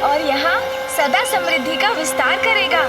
और यहाँ सदा समृद्धि का विस्तार करेगा।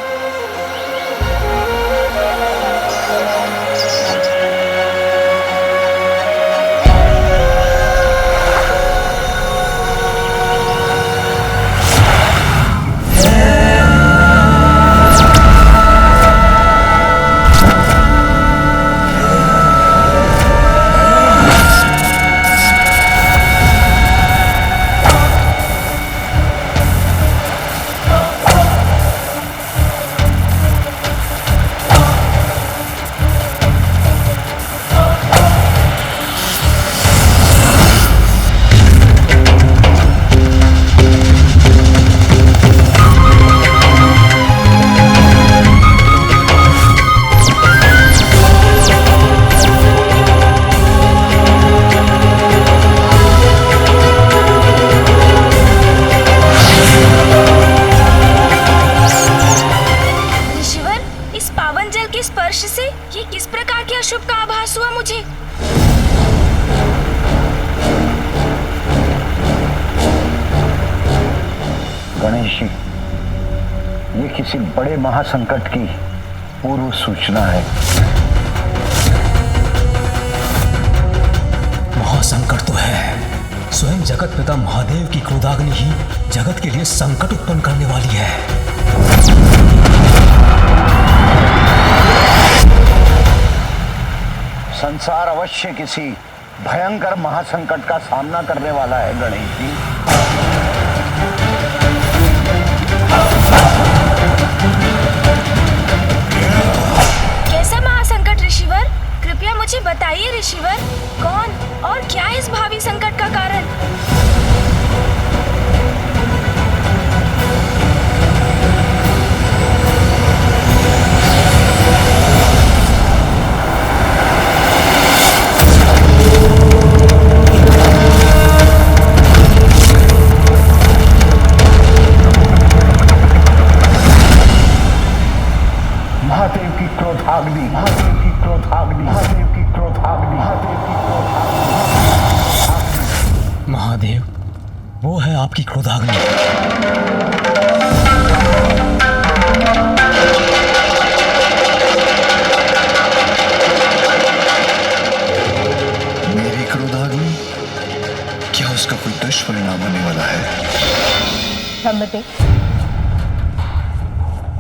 गणेश जी, ये किसी बड़े महासंकट की पूर्व सूचना है। महासंकट तो है। स्वयं जगत पिता महादेव की क्रोधाग्नि ही जगत के लिए संकट उत्पन्न करने वाली है। संसार अवश्य किसी भयंकर महासंकट का सामना करने वाला है गणेश जी। कैसा महासंकट ऋषिवर? कृपया मुझे बताइए ऋषिवर, कौन और क्या इस भावी संकट का कारण? महादेव की क्रोधाग्नि, महादेव की क्रोधाग्नि, महादेव की क्रोधाग्नि, महादेव की क्रोधाग्नि। महादेव, वो है आपकी क्रोधाग्नि। मेरी क्रोधाग्नि? क्या उसका कोई दुष्परिणाम होने वाला है? ब्रह्मदेव,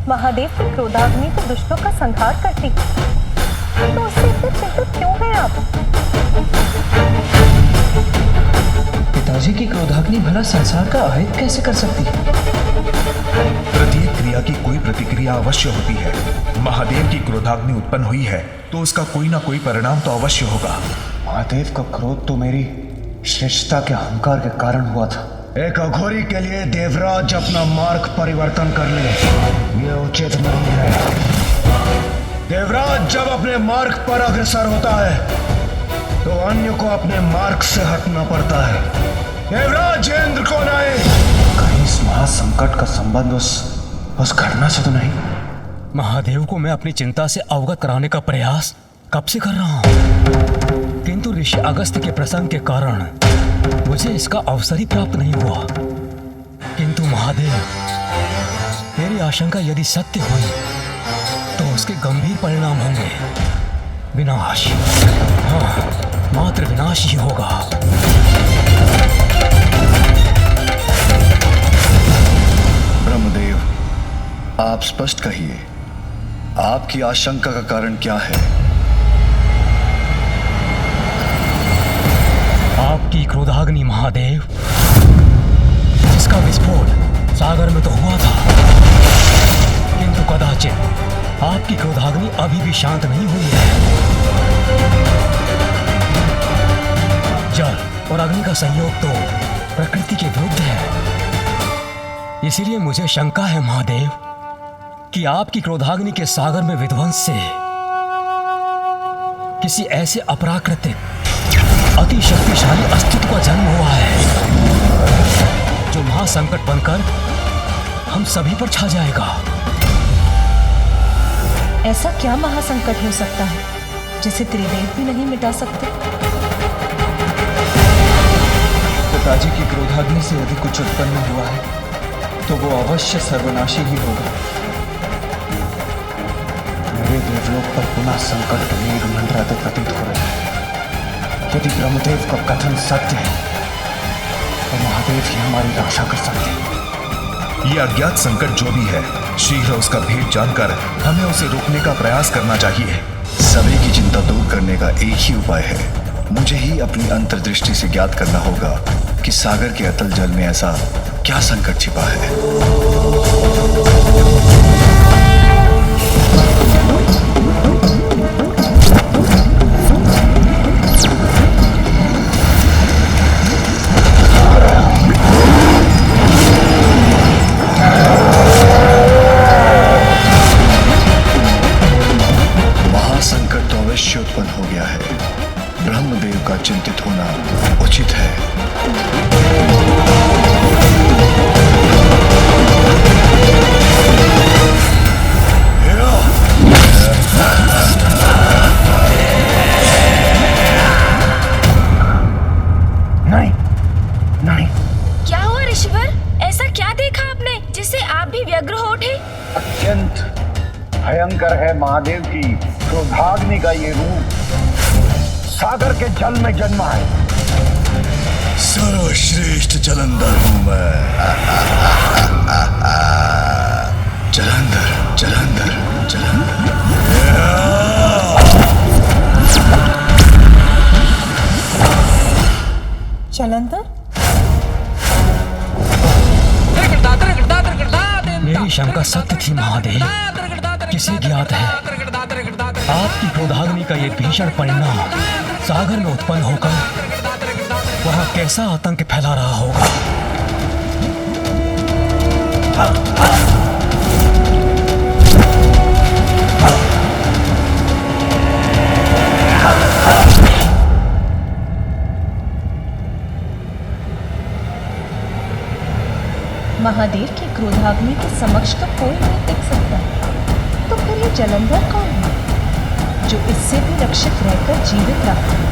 महादेव की क्रोधाग्नि तो दुष्टों का संहार करती, तो उससे इतने चिंतित क्यों हैं आप? पिताजी की क्रोधाग्नि भला संसार का अहित कैसे कर सकती है? प्रत्येक क्रिया की कोई प्रतिक्रिया अवश्य होती है। महादेव की क्रोधाग्नि उत्पन्न हुई है तो उसका कोई ना कोई परिणाम तो अवश्य होगा। महादेव का क्रोध तो मेरी श्रेष्ठता के अहंकार के कारण हुआ था। एक अघोरी के लिए देवराज अपना मार्ग परिवर्तन कर ले, ये उचित नहीं है। देवराज जब अपने मार्ग पर अग्रसर होता है तो अन्य को अपने मार्ग से हटना पड़ता है। देवराज इंद्र को नहीं। कहीं इस महासंकट का संबंध उस घटना से तो नहीं? महादेव को मैं अपनी चिंता से अवगत कराने का प्रयास कब से कर रहा हूँ, किंतु ऋषि अगस्त्य के प्रसंग के कारण मुझे इसका अवसर ही प्राप्त नहीं हुआ। किंतु महादेव, मेरी आशंका यदि सत्य हुई तो उसके गंभीर परिणाम होंगे। विनाश, हाँ, मात्र विनाश ही होगा। ब्रह्मदेव, आप स्पष्ट कहिए, आपकी आशंका का कारण क्या है? आपकी क्रोधाग्नि महादेव, जिसका विस्फोट सागर में तो हुआ था, किंतु कदाचित आपकी क्रोधाग्नि अभी भी शांत नहीं हुई है। जल और अग्नि का संयोग तो प्रकृति के विरुद्ध है। इसीलिए मुझे शंका है महादेव कि आपकी क्रोधाग्नि के सागर में विध्वंस से किसी ऐसे अपराकृतिक अति शक्तिशाली अस्तित्व का जन्म हुआ है जो महासंकट बनकर हम सभी पर छा जाएगा। ऐसा क्या महासंकट हो सकता है जिसे त्रिदेव भी नहीं मिटा सकते? पिताजी की क्रोधाग्नि से यदि कुछ उत्पन्न हुआ है तो वो अवश्य सर्वनाशी ही होगा। मेरे देवलोक पर पुनः संकट मेघ मंडराते प्रतीत हो रहे हैं। यदि ब्रह्मदेव का कथन सत्य है तो महादेव ही हमारी रक्षा कर सकते हैं। ये अज्ञात संकट जो भी है, शीघ्र उसका भेद जानकर हमें उसे रोकने का प्रयास करना चाहिए। सभी की चिंता दूर करने का एक ही उपाय है। मुझे ही अपनी अंतर्दृष्टि से ज्ञात करना होगा कि सागर के अतल जल में ऐसा क्या संकट छिपा है। महासंकट तो अवश्य उत्पन्न हो गया है। ब्रह्मदेव का चिंतित होना उचित है। नहीं, नहीं। क्या हुआ ऋषिवर? ऐसा क्या देखा आपने जिससे आप भी व्यग्र हो उठे? अत्यंत भयंकर है महादेव की क्रोधाग्नि का ये रूप। सागर के जल में जन्मा है। सर्वश्रेष्ठ जलंधर हूं मैं। जलंधर, जलंधर, जलंधर। जलंधर, मेरी शंका सत्य थी महादेव। किसे ज्ञात है आपकी क्रोधाग्नि का ये भीषण परिणाम सागर में उत्पन्न होकर वहां कैसा आतंक फैला रहा होगा। महादेव की क्रोधाग्नि के समक्ष तो कोई नहीं टिक सकता। तो फिर ये जलंधर कौन है जो इससे भी रक्षित रहकर जीवित रहा?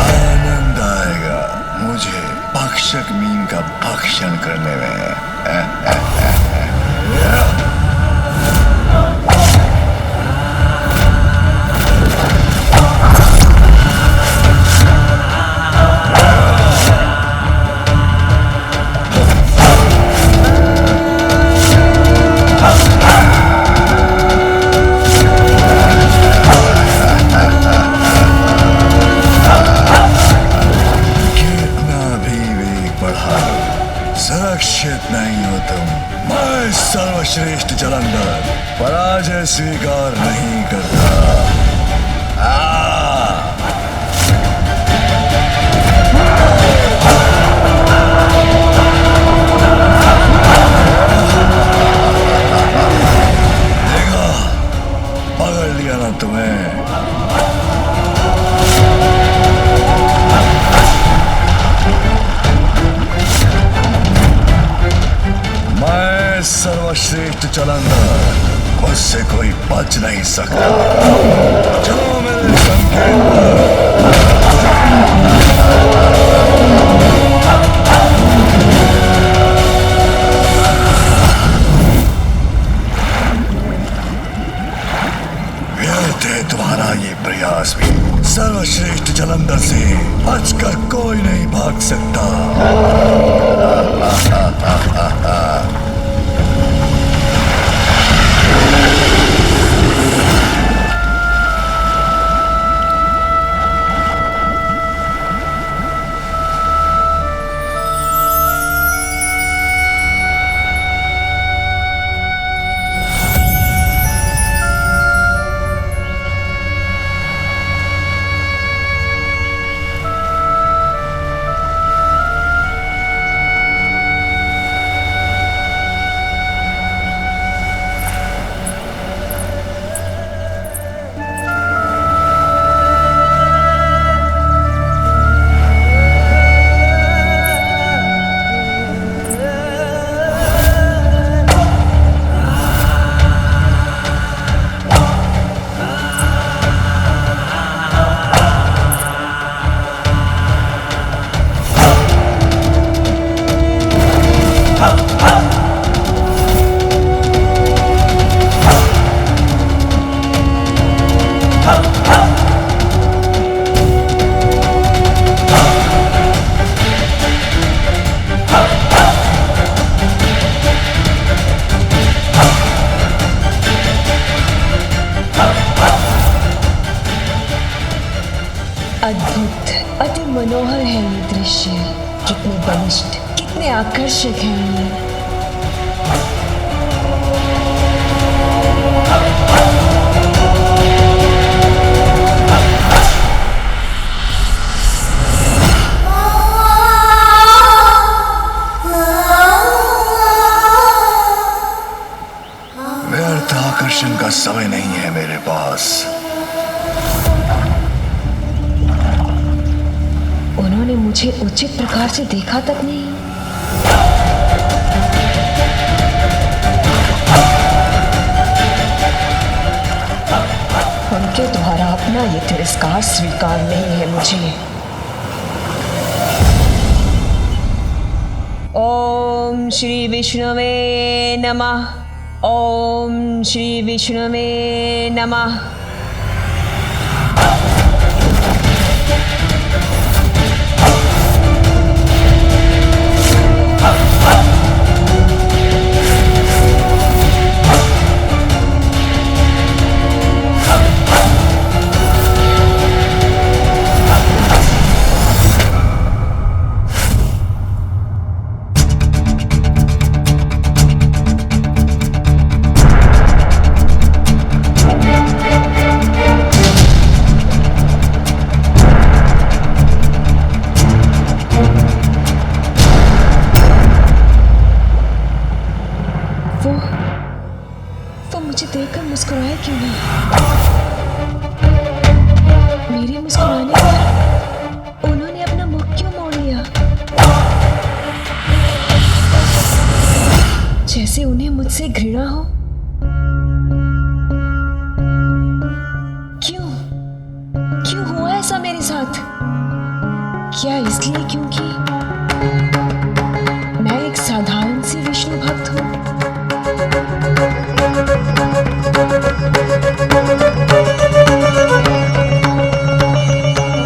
आनंद आएगा मुझे भक्षक मीन का भक्षण करने में। सुरक्षित नहीं हो तुम। मैं सर्वश्रेष्ठ जलंधर पराजय स्वीकार नहीं करता। देखा, पकड़ लिया ना तुम्हें। मैं सर्वश्रेष्ठ जलंधर, मुझसे कोई बच नहीं सकता। चलो मेरे संकेत पर। व्यर्थ है तुम्हारा ये प्रयास भी। सर्वश्रेष्ठ जलंधर से बचकर कोई नहीं भाग सकता। है ये दृश्य, कितने बलिष्ठ, कितने आकर्षक हैं ये। व्यर्थ आकर्षण का समय नहीं है मेरे पास। उन्होंने मुझे उचित प्रकार से देखा तक नहीं। उनके द्वारा अपना ये तिरस्कार स्वीकार नहीं है मुझे। ओम श्री विष्णुवे नमः। ओम श्री विष्णुवे नमः। वो मुझे देखकर मुस्कुराए क्यों नहीं? मेरे मुस्कुराने पर उन्होंने अपना मुख क्यों मोड़ लिया? जैसे उन्हें मुझसे घृणा हो। क्यों हुआ ऐसा मेरे साथ? क्या इसलिए क्योंकि मैं एक साधारण सी विष्णु भक्त हूँ?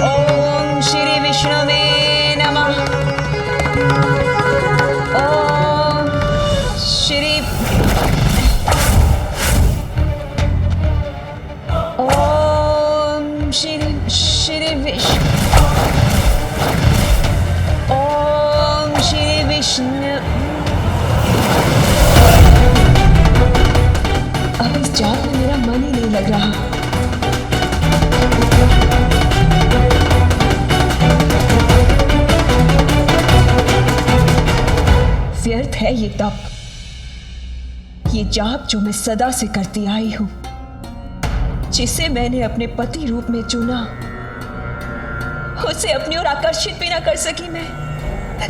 ओम श्री विष्णुवे नमः। ओम श्री ओम श्री विष्णु। अब इस जाप में मेरा मन ही नहीं लग रहा। व्यर्थ है ये तप, ये जाप जो मैं सदा से करती आई हूं, जिसे मैंने अपने पति रूप में चुना, उसे अपनी ओर आकर्षित भी ना कर सकी मैं,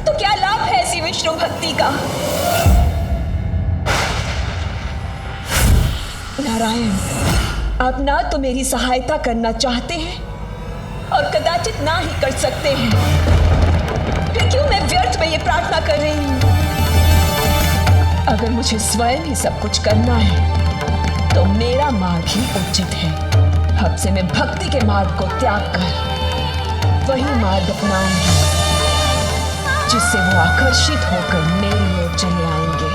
तो क्या लाभ है ऐसी विष्णु भक्ति का? नारायण, आप ना तो मेरी सहायता करना चाहते हैं और कदाचित ना ही कर सकते हैं, फिर क्यों मैं व्यर्थ में ये प्रार्थना कर रही हूं? अगर मुझे स्वयं ही सब कुछ करना है तो मेरा मार्ग ही उचित है। अब से मैं भक्ति के मार्ग को त्याग कर वही मार्ग अपनाऊंगी जिससे वो आकर्षित होकर मेरी ओर चले आएंगे।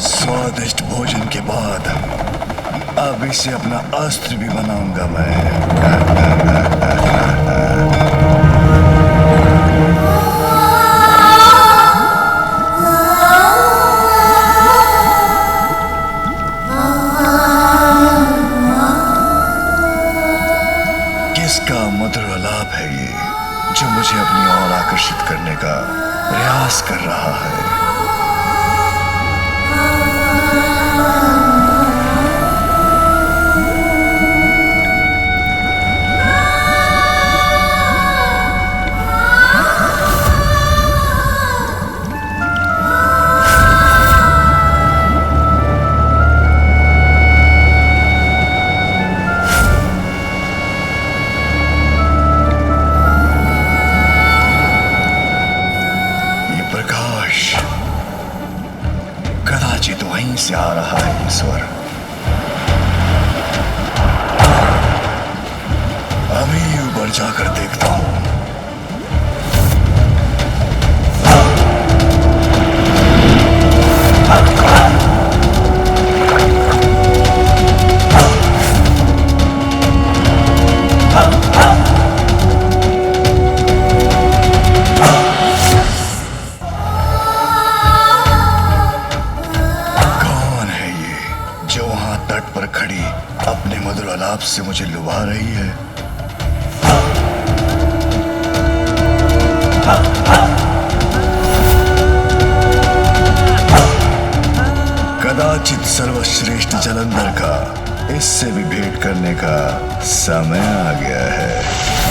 स्वादिष्ट भोजन के बाद अब इसे अपना अस्त्र भी बनाऊंगा मैं। किसका मधुर आलाप है ये जो मुझे अपनी ओर आकर्षित करने का प्रयास कर रहा है? से मुझे लुभा रही है। कदाचित सर्वश्रेष्ठ जलंधर का इससे भी भेंट करने का समय आ गया है।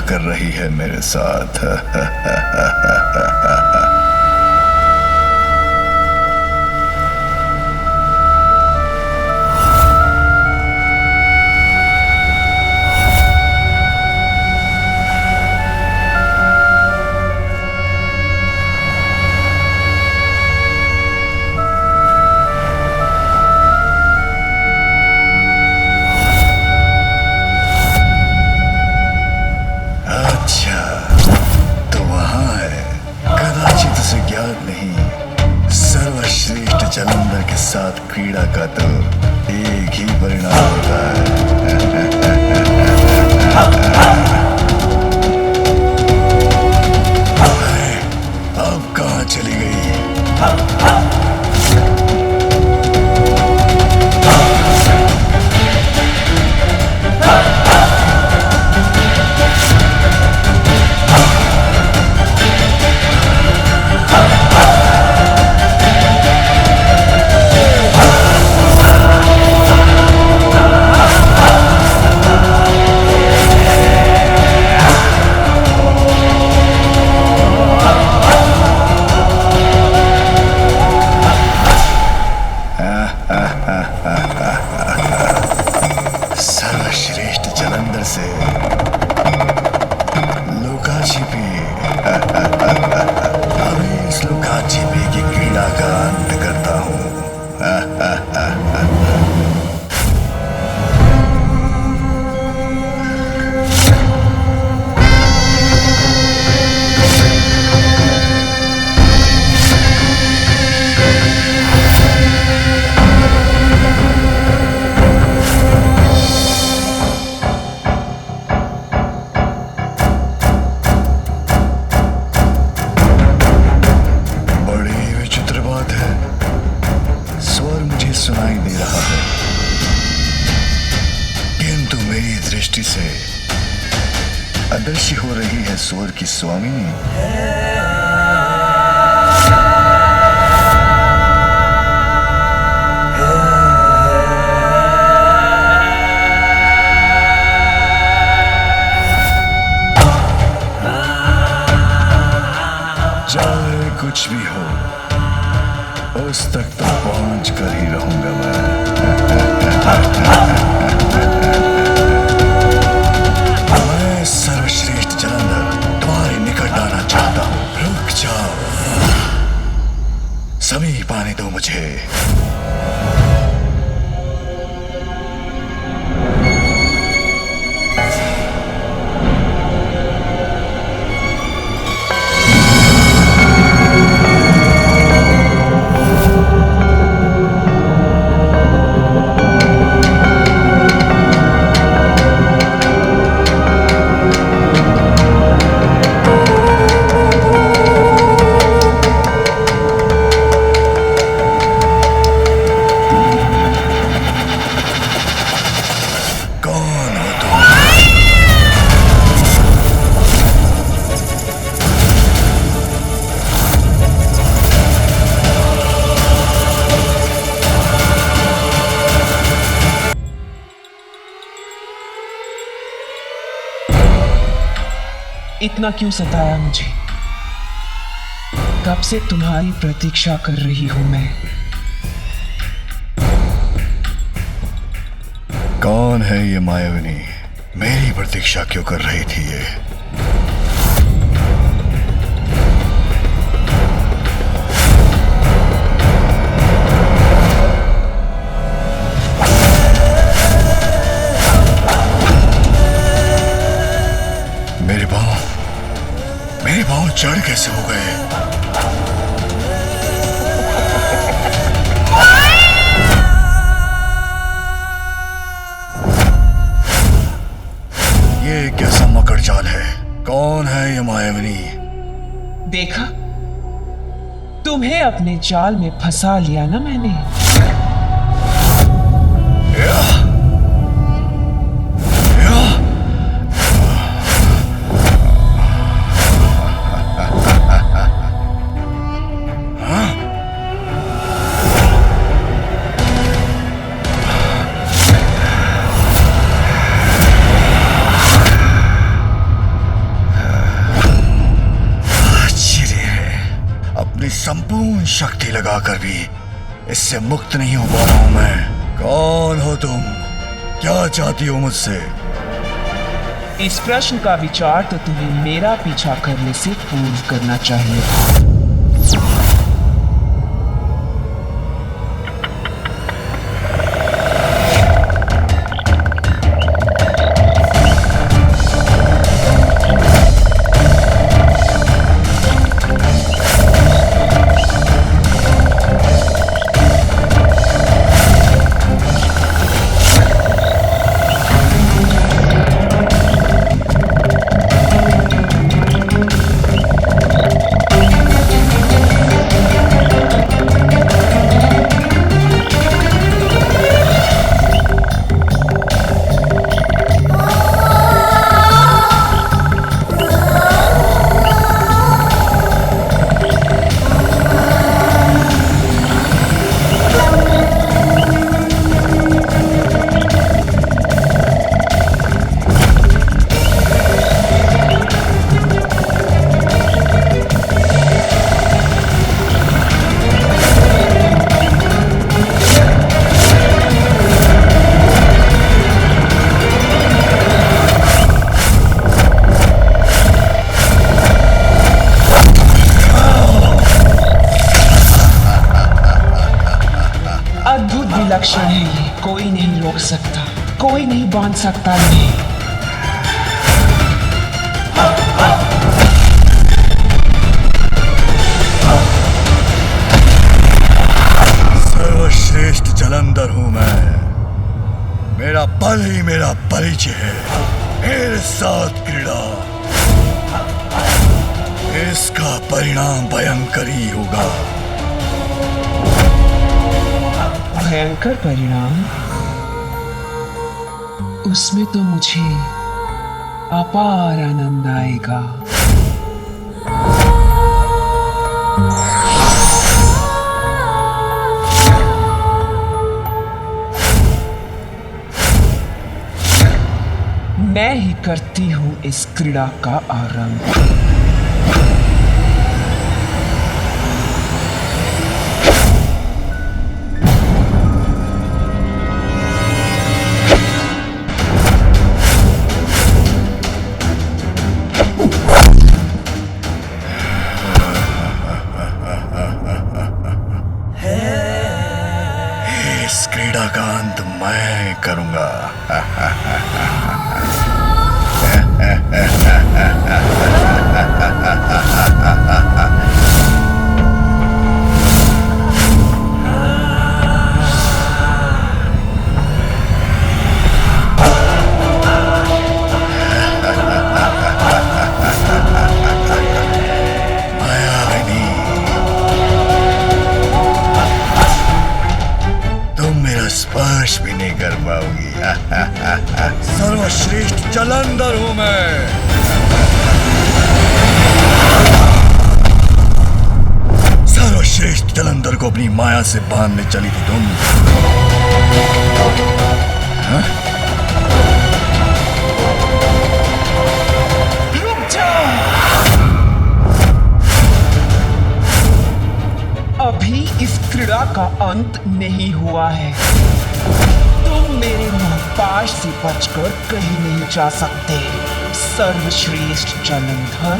कर रही है मेरे साथ। जलंधर के साथ क्रीड़ा का तो एक ही परिणाम होता है। अब कहाँ चली गई? सर्वश्रेष्ठ जलंधर से लुका छिपी। अभी इस लुका छिपी की क्रीड़ा का अंत करता हूँ। सुनाई दे रहा है, किंतु मेरी दृष्टि से अदृश्य हो रही है स्वर की स्वामिनी। चाहे कुछ भी हो, उस तक तो पहुंच कर ही रहूंगा मैं। मैं सर्वश्रेष्ठ जलंधर तुम्हारे निकट आना चाहता हूं। रुक जाओ, समीप आने दो मुझे। इतना क्यों सताया मुझे? कब से तुम्हारी प्रतीक्षा कर रही हूं मैं। कौन है ये मायाविनी? मेरी प्रतीक्षा क्यों कर रही थी ये? मेरे पांव जड़ कैसे हो गए? ये कैसा मकड़ जाल है? कौन है ये मायाविनी? देखा, तुम्हें अपने जाल में फंसा लिया ना मैंने। संपूर्ण शक्ति लगाकर भी इससे मुक्त नहीं हो पा रहा हूं मैं। कौन हो तुम? क्या चाहती हो मुझसे? इस प्रश्न का विचार तो तुम्हें मेरा पीछा करने से पूर्व करना चाहिए। लक्षण है ये, कोई नहीं रोक सकता, कोई नहीं बांध सकता इन्हें। सर्वश्रेष्ठ जलंधर हूं मैं। मेरा बल ही मेरा परिचय है। मेरे साथ क्रीड़ा, इसका परिणाम भयंकर ही होगा। भयंकर परिणाम? उसमें तो मुझे अपार आनंद आएगा। मैं ही करती हूं इस क्रीड़ा का आरंभ। इस क्रीड़ा का अंत मैं करूंगा। स्पर्श भी नहीं कर पाओगी। सर्वश्रेष्ठ जलंधर हूं मैं। सर्वश्रेष्ठ जलंधर को अपनी माया से बांधने चली थी तुम। रुक जाओ, अभी इस क्रीड़ा का अंत नहीं हुआ है। तुम मेरे मुंह पार विनाश से बचकर कहीं नहीं जा सकते। सर्वश्रेष्ठ जलंधर,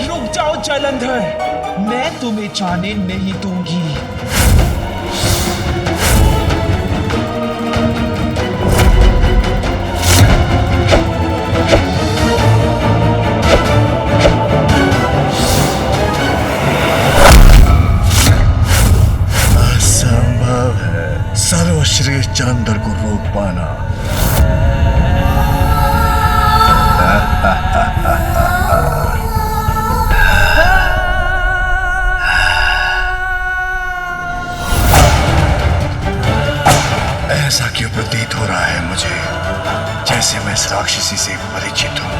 रुक जाओ जलंधर, मैं तुम्हें जाने नहीं दूंगी। असंभव है सर्वश्रेष्ठ जलंधर को रोक पाना। ऐसा क्यों प्रतीत हो रहा है मुझे जैसे मैं इस राक्षसी से परिचित हूं।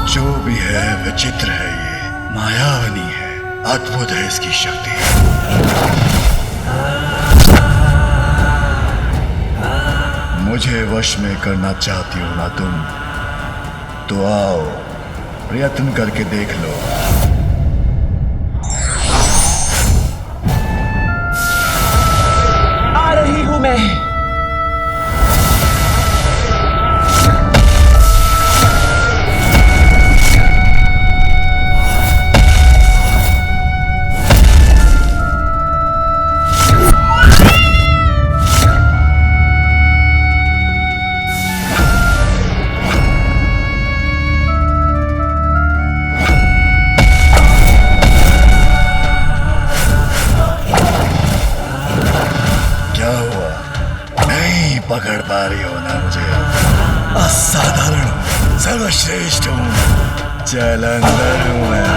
जो भी है विचित्र है, ये मायावनी है, अद्भुत है इसकी शक्ति। मुझे वश में करना चाहती हो ना तुम, तो आओ प्रयत्न करके देख लो। आ रही हूं मैं। पकड़ पा रही हो ना मुझे? असाधारण हूं, सर्वश्रेष्ठ हूं, जलंधर हूं मैं।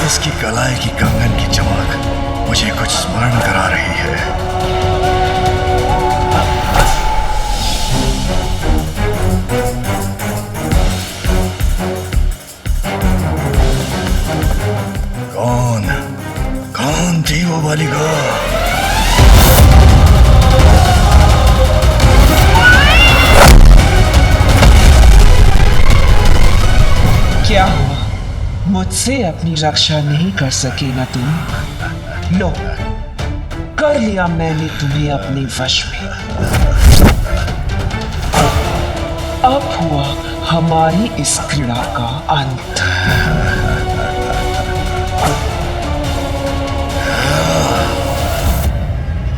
इसकी कलाई की कंगन की चमक मुझे कुछ स्मरण करा रही है। कौन थी वो बालिका? क्या हुआ? मुझसे अपनी रक्षा नहीं कर सके ना तुम? लो, कर लिया मैंने तुम्हें अपने वश में। अब हुआ हमारी इस क्रीड़ा का अंत।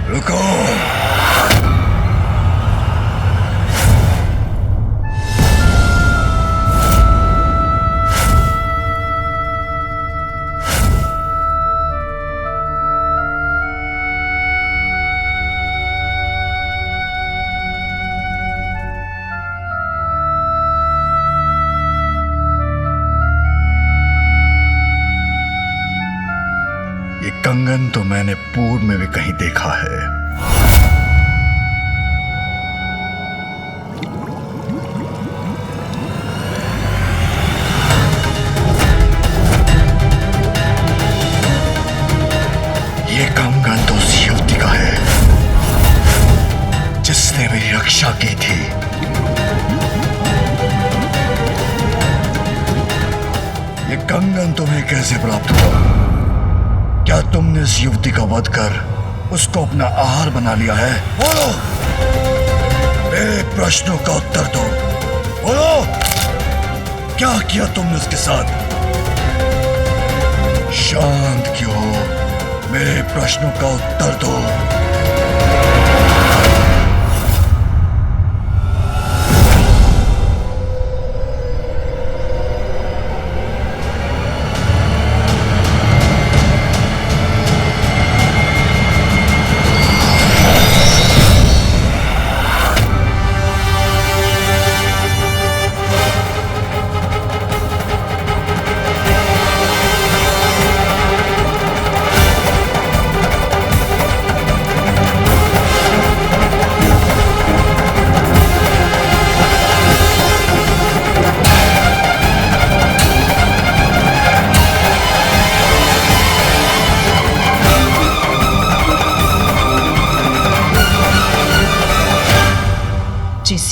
रुको, ये कंगन तो मैंने पूर्व में भी कहीं देखा है। ये कंगन तो उस युवती का है जिसने मेरी रक्षा की थी। ये कंगन तुम्हें कैसे प्राप्त हुआ? क्या तुमने इस युवती का वध कर उसको अपना आहार बना लिया है? बोलो, मेरे प्रश्नों का उत्तर दो। बोलो, क्या किया तुमने उसके साथ? शांत क्यों हो? मेरे प्रश्नों का उत्तर दो।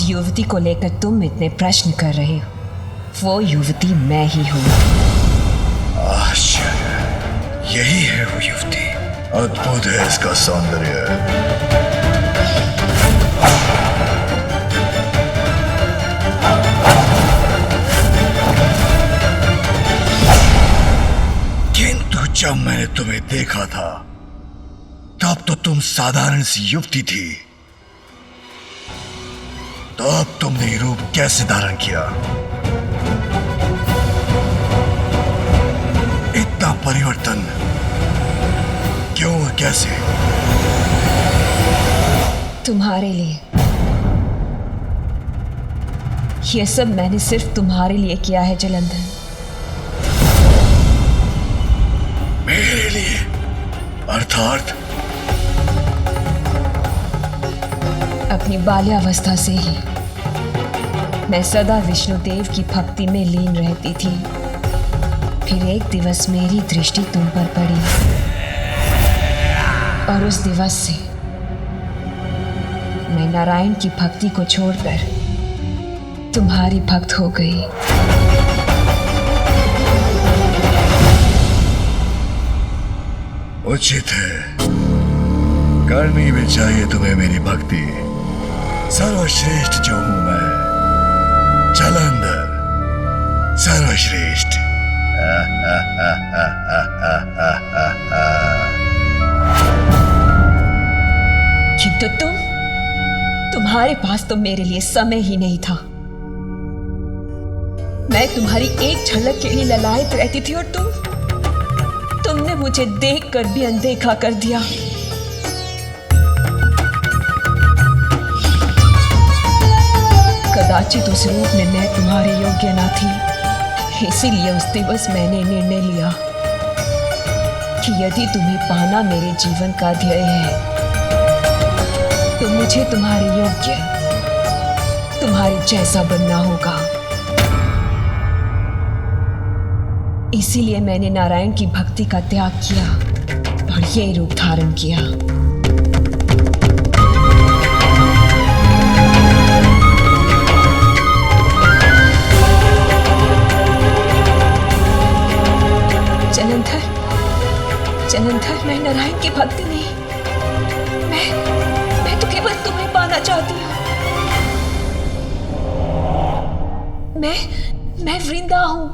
युवती को लेकर तुम इतने प्रश्न कर रहे हो, वो युवती मैं ही हूँ। आश्चर्य, यही है वो युवती। अद्भुत है इसका सौंदर्य। किंतु जब मैंने तुम्हें देखा था तब तो तुम साधारण सी युवती थी। तो अब तुमने ये रूप कैसे धारण किया? इतना परिवर्तन क्यों और कैसे? तुम्हारे लिए। ये सब मैंने सिर्फ तुम्हारे लिए किया है जलंधर। मेरे लिए? अर्थात? अपनी बाल्यावस्था से ही मैं सदा विष्णुदेव की भक्ति में लीन रहती थी। फिर एक दिवस मेरी दृष्टि तुम पर पड़ी और उस दिवस से मैं नारायण की भक्ति को छोड़कर तुम्हारी भक्त हो गई। उचित है, करनी भी चाहिए तुम्हें मेरी भक्ति। सर्वश्रेष्ठ जो हूं मैं, जलंधर सर्वश्रेष्ठ। किंतु तुम्हारे पास तो मेरे लिए समय ही नहीं था। मैं तुम्हारी एक झलक के लिए ललायत रहती थी और तुमने मुझे देखकर भी अनदेखा कर दिया। कदाचित उस रूप में मैं तुम्हारे योग्य ना थी, इसीलिए उस दिवस मैंने निर्णय लिया कि यदि तुम्हें पाना मेरे जीवन का ध्येय है तो मुझे तुम्हारे योग्य, तुम्हारे जैसा बनना होगा। इसीलिए मैंने नारायण की भक्ति का त्याग किया और ये रूप धारण किया। जलंधर, मैं नारायण की भक्ति नहीं, मैं तो केवल तुम्हें पाना चाहती हूँ। मैं वृंदा हूँ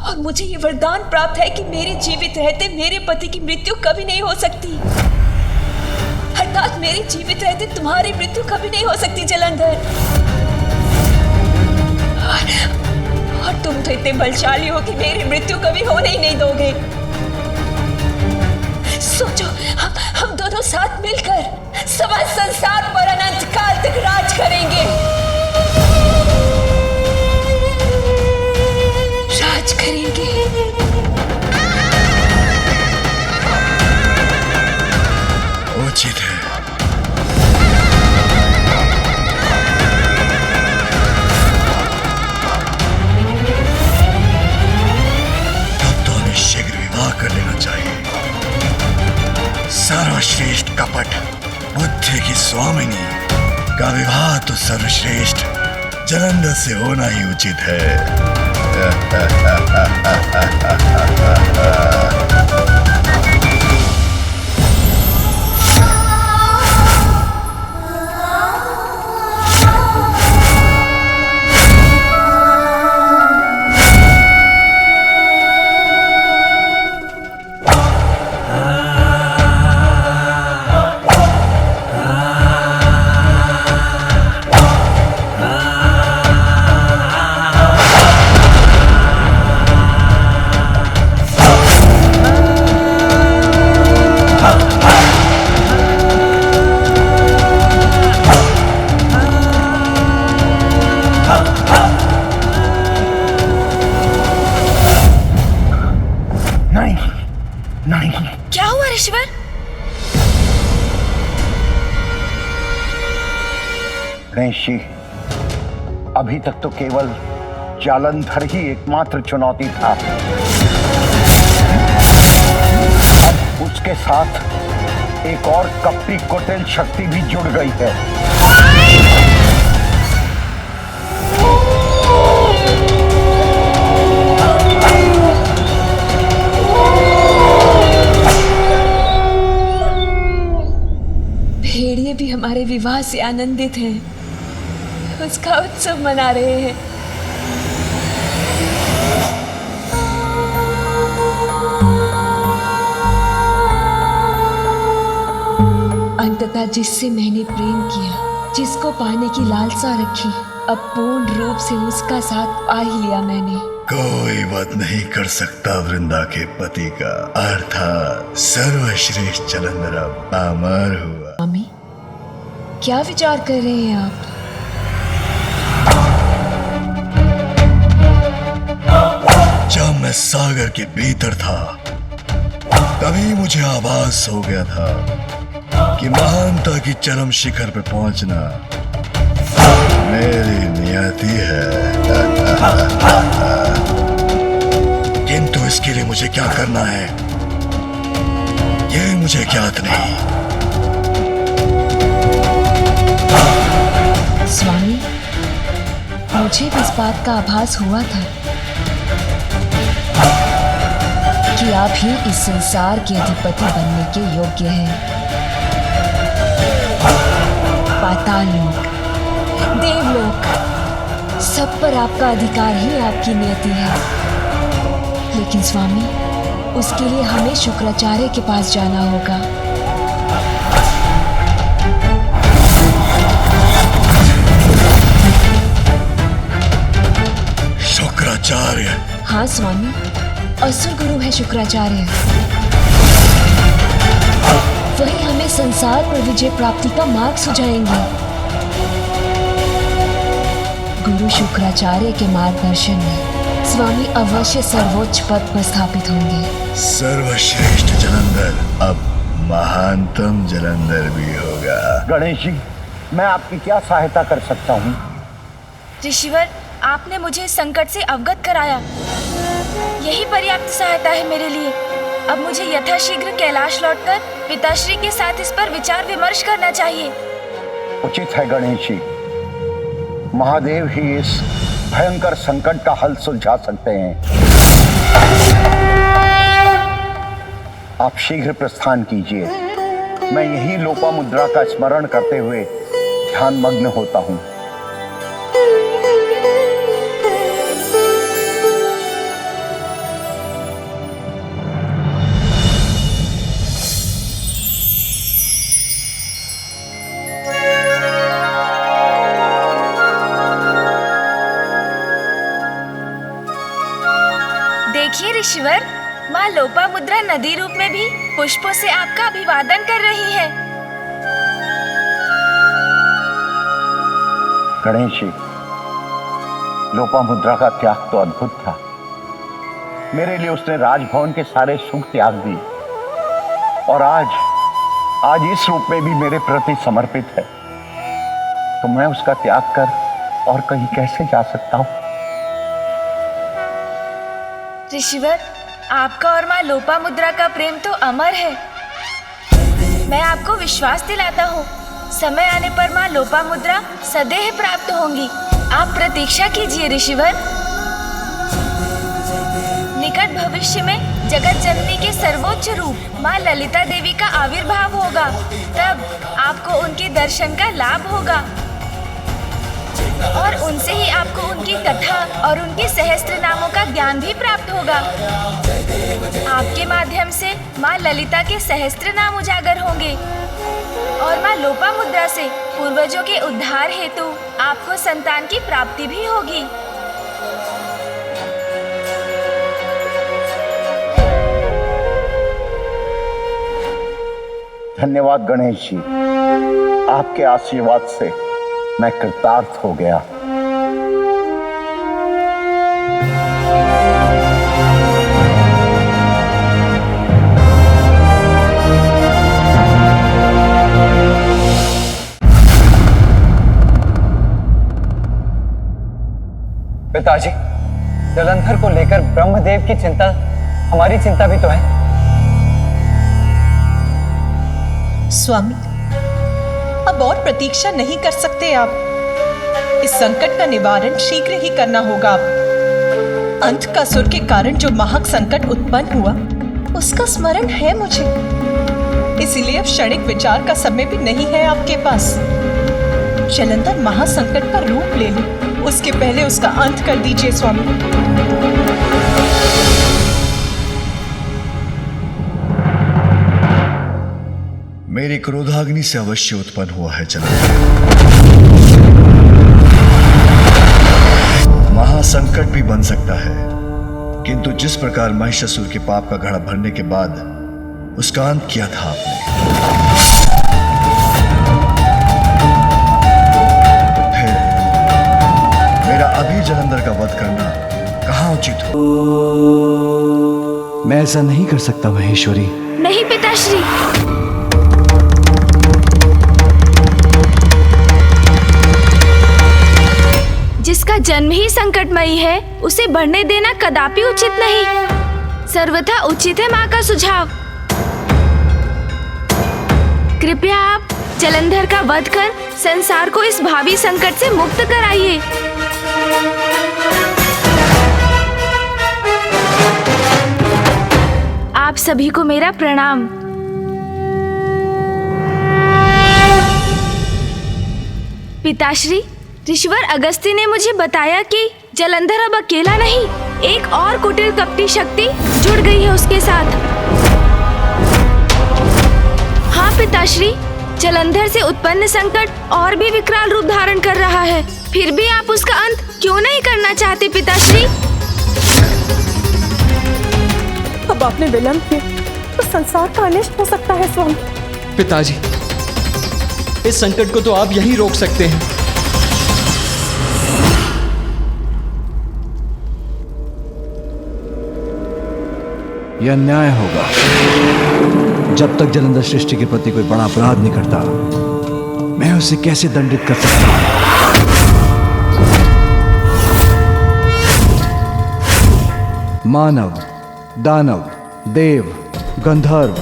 और मुझे ये वरदान प्राप्त है कि मेरे जीवित रहते मेरे पति की मृत्यु कभी नहीं हो सकती। अर्थात मेरे जीवित रहते तुम्हारी मृत्यु कभी नहीं हो सकती जलंधर। और तुम तो इतने बलशाली हो कि मेरी मृत्यु कभी होने ही नहीं दोगे। सोचो, हम दोनों साथ मिलकर समस्त संसार पर अनंत काल तक राज करेंगे। राज करेंगे। उचित है। तब तो हमें शीघ्र विवाह कर लेना चाहिए। सर्वश्रेष्ठ कपट बुद्धि की स्वामिनी का विवाह तो सर्वश्रेष्ठ जलंधर से होना ही उचित है। क्या हुआ ऋषिवर? गणेश, अभी तक तो केवल जालंधर ही एकमात्र चुनौती था। अब उसके साथ एक और कपटी कुटिल शक्ति भी जुड़ गई है। भेड़िए भी हमारे विवाह से आनंदित हैं, उसका उत्सव मना रहे हैं। अंततः जिससे मैंने प्रेम किया, जिसको पाने की लालसा रखी, अब पूर्ण रूप से उसका साथ पा ही लिया मैंने। कोई वध नहीं कर सकता वृंदा के पति का, अर्थात सर्वश्रेष्ठ जलंधर अब अमर हुआ। स्वामी, क्या विचार कर रहे हैं आप? जब मैं सागर के भीतर था, तभी मुझे आभास हो गया था कि महानता की चरम शिखर पे पहुंचना मेरी नियति है। किंतु इसके लिए मुझे क्या करना है, ये मुझे ज्ञात नहीं। स्वामी, मुझे भी इस बात का आभास हुआ था कि आप ही इस संसार के अधिपति बनने के योग्य हैं। पाताल लोक, देवलोक, सब पर आपका अधिकार ही आपकी नियति है। लेकिन स्वामी, उसके लिए हमें शुक्राचार्य के पास जाना होगा। शुक्राचार्य? हाँ स्वामी, असुर गुरु है शुक्राचार्य। वही हमें संसार पर विजय प्राप्ति का मार्ग सुझाएंगे। गुरु शुक्राचार्य के मार्गदर्शन में स्वामी अवश्य सर्वोच्च पद पर स्थापित होंगे। सर्वश्रेष्ठ जलंधर अब महानतम जलंधर भी होगा। गणेश जी, मैं आपकी क्या सहायता कर सकता हूँ? ऋषिवर, आपने मुझे इस संकट से अवगत कराया, यही पर्याप्त सहायता है मेरे लिए। अब मुझे यथाशीघ्र कैलाश लौटकर पिताश्री के साथ इस पर विचार विमर्श करना चाहिए। उचित है गणेश जी, महादेव ही इस भयंकर संकट का हल सुलझा सकते हैं। आप शीघ्र प्रस्थान कीजिए, मैं यही लोपामुद्रा का स्मरण करते हुए ध्यान मग्न होता हूँ। देखिए ऋषिवर, माँ लोपामुद्रा नदी रूप में भी पुष्पों से आपका अभिवादन कर रही है। गणेश जी, लोपामुद्रा का त्याग तो अद्भुत था। मेरे लिए उसने राजभवन के सारे सुख त्याग दिए और आज इस रूप में भी मेरे प्रति समर्पित है, तो मैं उसका त्याग कर और कहीं कैसे जा सकता हूँ? ऋषिवर, आपका और माँ लोपामुद्रा का प्रेम तो अमर है। मैं आपको विश्वास दिलाता हूँ, समय आने पर माँ लोपामुद्रा सदैव प्राप्त होंगी। आप प्रतीक्षा कीजिए ऋषिवर। निकट भविष्य में जगत जननी के सर्वोच्च रूप माँ ललिता देवी का आविर्भाव होगा, तब आपको उनके दर्शन का लाभ होगा और उनसे ही आपको उनकी कथा और उनके सहस्त्र नामों का ज्ञान भी प्राप्त होगा। आपके माध्यम से माँ ललिता के सहस्त्र नाम उजागर होंगे और माँ लोपामुद्रा से पूर्वजों के उद्धार हेतु आपको संतान की प्राप्ति भी होगी। धन्यवाद गणेश जी, आपके आशीर्वाद से मैं कृतार्थ हो गया। पिताजी, जलंधर को लेकर ब्रह्मदेव की चिंता हमारी चिंता भी तो है। स्वामी, अब और प्रतीक्षा नहीं कर सकते आप। इस संकट का निवारण शीघ्र ही करना होगा। अंत का सुर के कारण जो महक संकट उत्पन्न हुआ, उसका स्मरण है मुझे। इसीलिए अब क्षणिक विचार का समय भी नहीं है आपके पास। जलंधर महासंकट का रूप ले ले, उसके पहले उसका अंत कर दीजिए स्वामी। मेरी क्रोधाग्नि से अवश्य उत्पन्न हुआ है जलंधर। महासंकट भी बन सकता है, किंतु जिस प्रकार महिषासुर के पाप का घड़ा भरने के बाद उसका अंत किया था आपने, फिर मेरा अभी जलंधर का वध करना कहाँ उचित हो? मैं ऐसा नहीं कर सकता महेश्वरी। नहीं पिताश्री, जिसका जन्म ही संकटमयी है उसे बढ़ने देना कदापि उचित नहीं। सर्वथा उचित है माँ का सुझाव। कृपया आप जलंधर का वध कर संसार को इस भावी संकट से मुक्त कराइए। आप सभी को मेरा प्रणाम। पिताश्री, ऋषिवर अगस्त्य ने मुझे बताया कि जलंधर अब अकेला नहीं, एक और कुटिल कपटी शक्ति जुड़ गई है उसके साथ। हाँ पिताश्री, जलंधर से उत्पन्न संकट और भी विकराल रूप धारण कर रहा है। फिर भी आप उसका अंत क्यों नहीं करना चाहते पिताश्री? अब आपने विलंब किया तो संसार का अनिष्ट हो सकता है स्वामी। पिताजी, इस संकट को तो आप यहीं रोक सकते हैं। यह अन्याय होगा। जब तक जलंधर सृष्टि के प्रति कोई बड़ा अपराध नहीं करता, मैं उसे कैसे दंडित कर सकता हूं? मानव, दानव, देव, गंधर्व,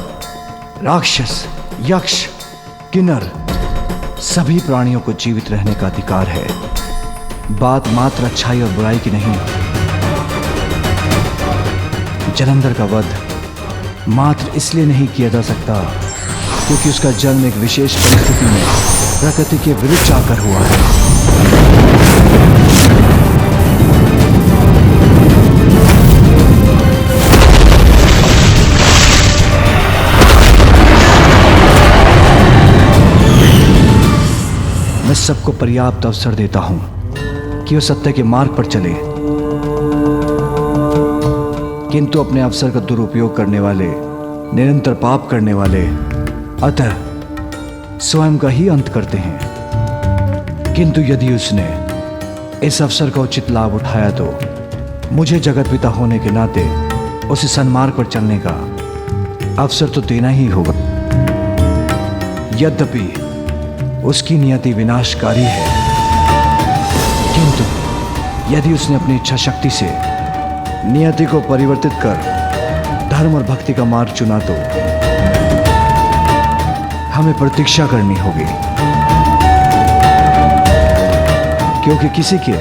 राक्षस, यक्ष, किन्नर, सभी प्राणियों को जीवित रहने का अधिकार है। बात मात्र अच्छाई और बुराई की नहीं। जलंधर का वध मात्र इसलिए नहीं किया जा सकता क्योंकि उसका जन्म एक विशेष परिस्थिति में प्रकृति के विरुद्ध जाकर हुआ है। मैं सबको पर्याप्त अवसर देता हूं कि वो सत्य के मार्ग पर चले, किंतु अपने अवसर का दुरुपयोग करने वाले, निरंतर पाप करने वाले अतः स्वयं का ही अंत करते हैं। किंतु यदि उसने इस अवसर का उचित लाभ उठाया तो मुझे जगत पिता होने के नाते उसे सन्मार्ग पर चलने का अवसर तो देना ही होगा। यद्यपि उसकी नियति विनाशकारी है, किंतु यदि उसने अपनी इच्छा शक्ति से नियति को परिवर्तित कर धर्म और भक्ति का मार्ग चुना तो हमें प्रतीक्षा करनी होगी, क्योंकि किसी के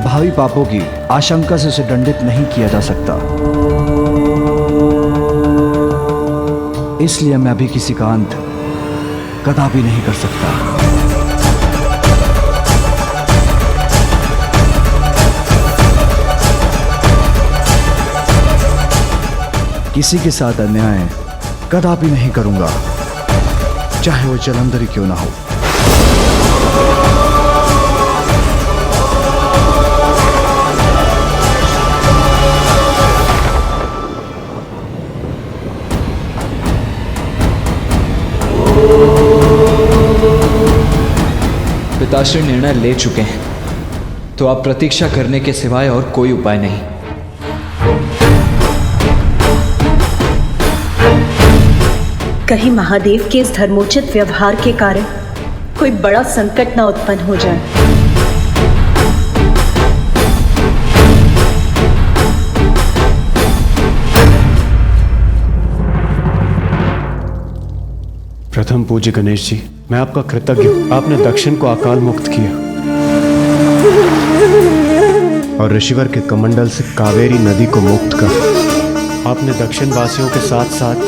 भावी पापों की आशंका से उसे दंडित नहीं किया जा सकता। इसलिए मैं अभी किसी का अंत कदापि नहीं कर सकता। किसी के साथ अन्याय कदापि नहीं करूंगा, चाहे वो जलंधर ही क्यों ना हो। पिताश्री निर्णय ले चुके हैं, तो आप प्रतीक्षा करने के सिवाय और कोई उपाय नहीं। कहीं महादेव के इस धर्मोचित व्यवहार के कारण कोई बड़ा संकट ना उत्पन्न हो जाए। प्रथम पूज्य गणेश जी, मैं आपका कृतज्ञ हूं। आपने दक्षिण को अकाल मुक्त किया और ऋषिवर के कमंडल से कावेरी नदी को मुक्त कर आपने दक्षिण वासियों के साथ साथ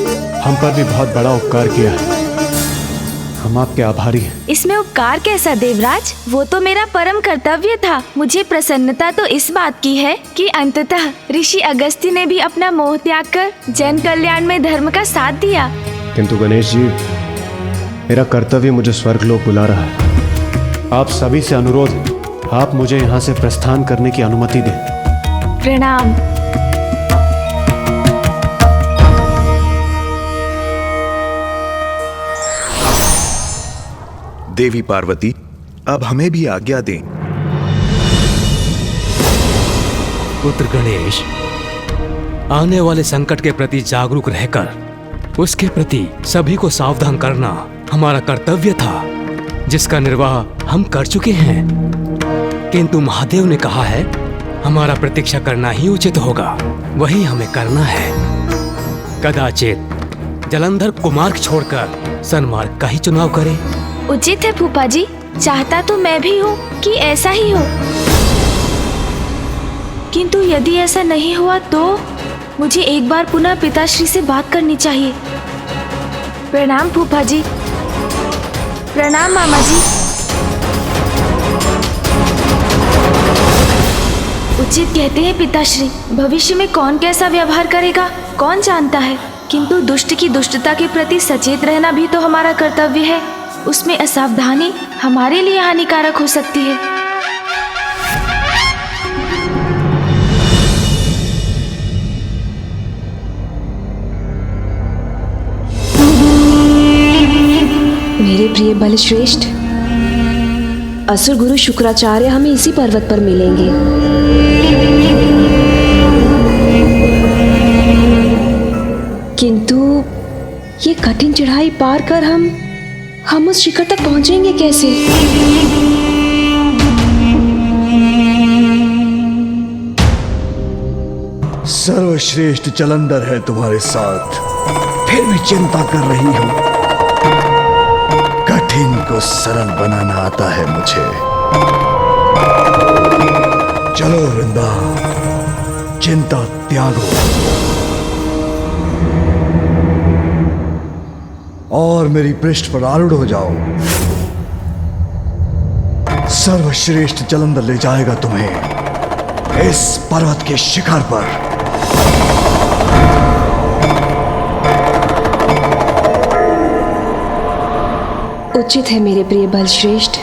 हम पर भी बहुत बड़ा उपकार किया है। हम आपके आभारी हैं। इसमें उपकार कैसा देवराज, वो तो मेरा परम कर्तव्य था। मुझे प्रसन्नता तो इस बात की है कि अंततः ऋषि अगस्त्य ने भी अपना मोह त्याग कर जन कल्याण में धर्म का साथ दिया। किंतु गणेश जी, मेरा कर्तव्य मुझे स्वर्गलोक बुला रहा है। आप सभी से अनुरोध है, आप मुझे यहाँ से प्रस्थान करने की अनुमति दें। प्रणाम। देवी पार्वती, अब हमें भी आज्ञा दें। पुत्र गणेश, आने वाले संकट के प्रति जागरूक रहकर उसके प्रति सभी को सावधान करना हमारा कर्तव्य था, जिसका निर्वाह हम कर चुके हैं। किंतु महादेव ने कहा है हमारा प्रतीक्षा करना ही उचित होगा, वही हमें करना है। कदाचित जलंधर कुमार्ग छोड़कर सन्मार्ग का ही चुनाव करें। उचित है फूफा जी, चाहता तो मैं भी हूँ कि ऐसा ही हो, किंतु यदि ऐसा नहीं हुआ तो मुझे एक बार पुनः पिताश्री से बात करनी चाहिए। प्रणाम फूफा जी। प्रणाम मामा जी। उचित कहते हैं पिताश्री, भविष्य में कौन कैसा व्यवहार करेगा कौन जानता है, किंतु दुष्ट की दुष्टता के प्रति सचेत रहना भी तो हमारा कर्तव्य है। उसमें असावधानी हमारे लिए हानिकारक हो सकती है। मेरे प्रिय बलश्रेष्ठ, असुर गुरु शुक्राचार्य हमें इसी पर्वत पर मिलेंगे। किंतु ये कठिन चढ़ाई पार कर हम उस शिखर तक पहुंचेंगे कैसे? सर्वश्रेष्ठ जलंधर है तुम्हारे साथ, फिर भी चिंता कर रही हो। कठिन को सरल बनाना आता है मुझे। चलो वृंदा, चिंता त्यागो और मेरी पृष्ठ पर आरूढ़ हो जाओ। सर्वश्रेष्ठ जलंधर ले जाएगा तुम्हें इस पर्वत के शिखर पर। उचित है मेरे प्रिय बलश्रेष्ठ।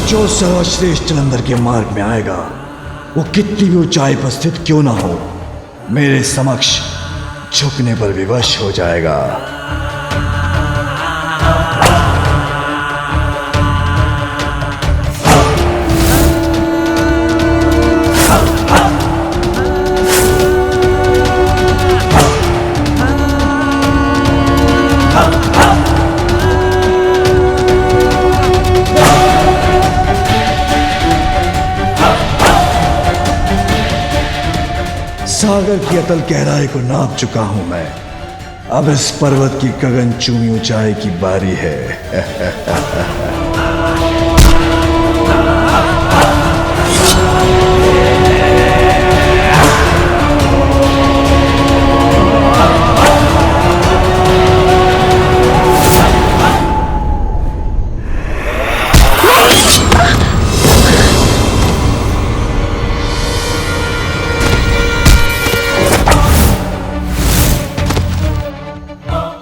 जो सर्वश्रेष्ठ जलंधर के मार्ग में आएगा, वो कितनी भी ऊंचाई पर स्थित क्यों ना हो, मेरे समक्ष झुकने पर विवश हो जाएगा। सागर की अतल गहराई को नाप चुका हूं मैं। अब इस पर्वत की गगनचुंबी ऊंचाई की बारी है।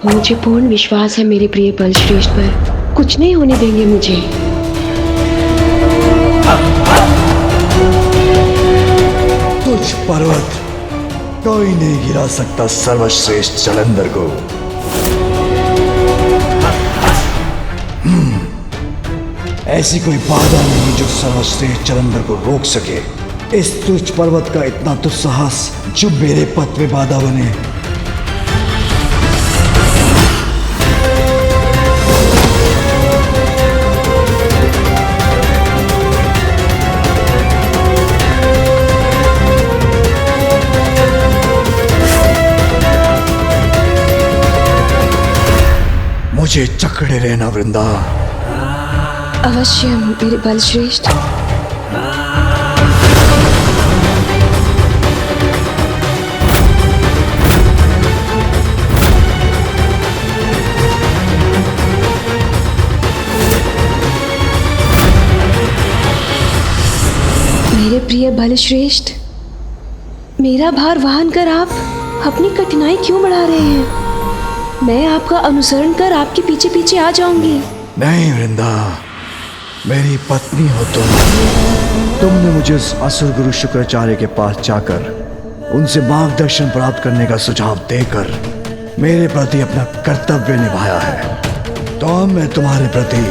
मुझे पूर्ण विश्वास है मेरे प्रिय बलश्रेष्ठ पर, कुछ नहीं होने देंगे मुझे। तुझ पर्वत कोई नहीं गिरा सकता सर्वश्रेष्ठ जलंधर को। ऐसी कोई बाधा नहीं जो सर्वश्रेष्ठ जलंधर को रोक सके। इस तुच्छ पर्वत का इतना तो साहस जो मेरे पथ में बाधा बने। मुझे जकड़े रहना वृंदा। अवश्य मेरे बलश्रेष्ठ। मेरे प्रिय बलश्रेष्ठ, मेरा भार वहन कर आप अपनी कठिनाई क्यों बढ़ा रहे हैं? मैं आपका अनुसरण कर आपके पीछे पीछे आ जाऊंगी। नहीं वृंदा, मेरी पत्नी हो तुमने मुझे उस असुर गुरु शुक्राचार्य के पास जाकर उनसे मार्गदर्शन प्राप्त करने का सुझाव देकर मेरे प्रति अपना कर्तव्य निभाया है। तो अब मैं तुम्हारे प्रति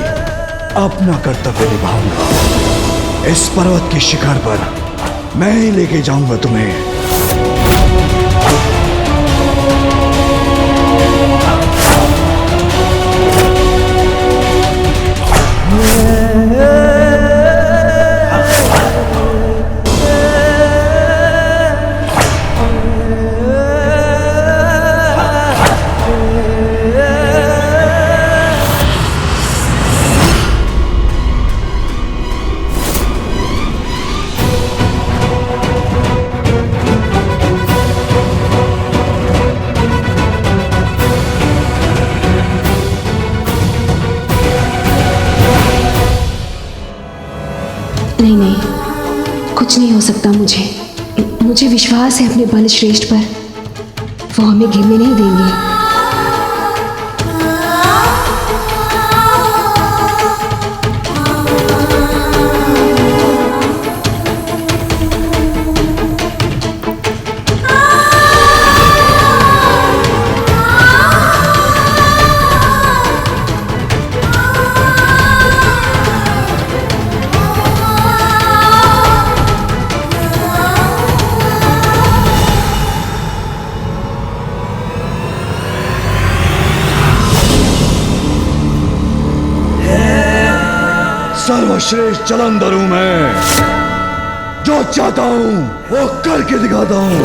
अपना कर्तव्य निभाऊंगा। इस पर्वत के शिखर पर मैं ही लेके जाऊंगा तुम्हें। नहीं नहीं, कुछ नहीं हो सकता। मुझे विश्वास है अपने बलश्रेष्ठ पर, वो हमें गिरने नहीं देंगे। सर्वश्रेष्ठ जलंधर हूं मैं, जो चाहता हूं वो करके दिखाता हूं।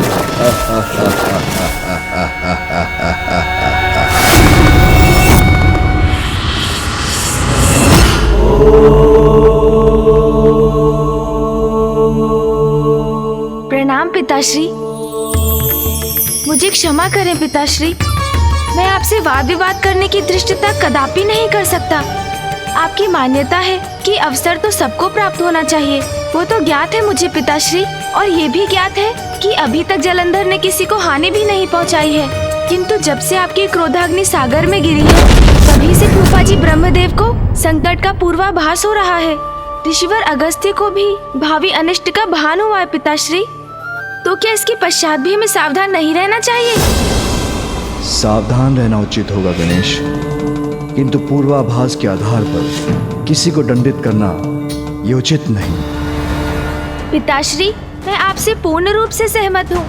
प्रणाम पिताश्री। मुझे क्षमा करें पिताश्री, मैं आपसे वाद विवाद करने की धृष्टता कदापि नहीं कर सकता। आपकी मान्यता है कि अवसर तो सबको प्राप्त होना चाहिए, वो तो ज्ञात है मुझे पिताश्री। और ये भी ज्ञात है कि अभी तक जलंधर ने किसी को हानि भी नहीं पहुंचाई है। किंतु जब से आपकी क्रोधाग्नि सागर में गिरी है, तभी से फूफाजी ब्रह्मदेव को संकट का पूर्वाभास हो रहा है। ऋषिवर अगस्त्य को भी भावी अनिष्ट का भान हुआ है पिताश्री। तो क्या इसके पश्चात भी हमें सावधान नहीं रहना चाहिए? सावधान रहना उचित होगा गणेश, किंतु पूर्वाभास के आधार पर किसी को दंडित करना ये उचित नहीं। पिताश्री, मैं आपसे पूर्ण रूप से सहमत हूँ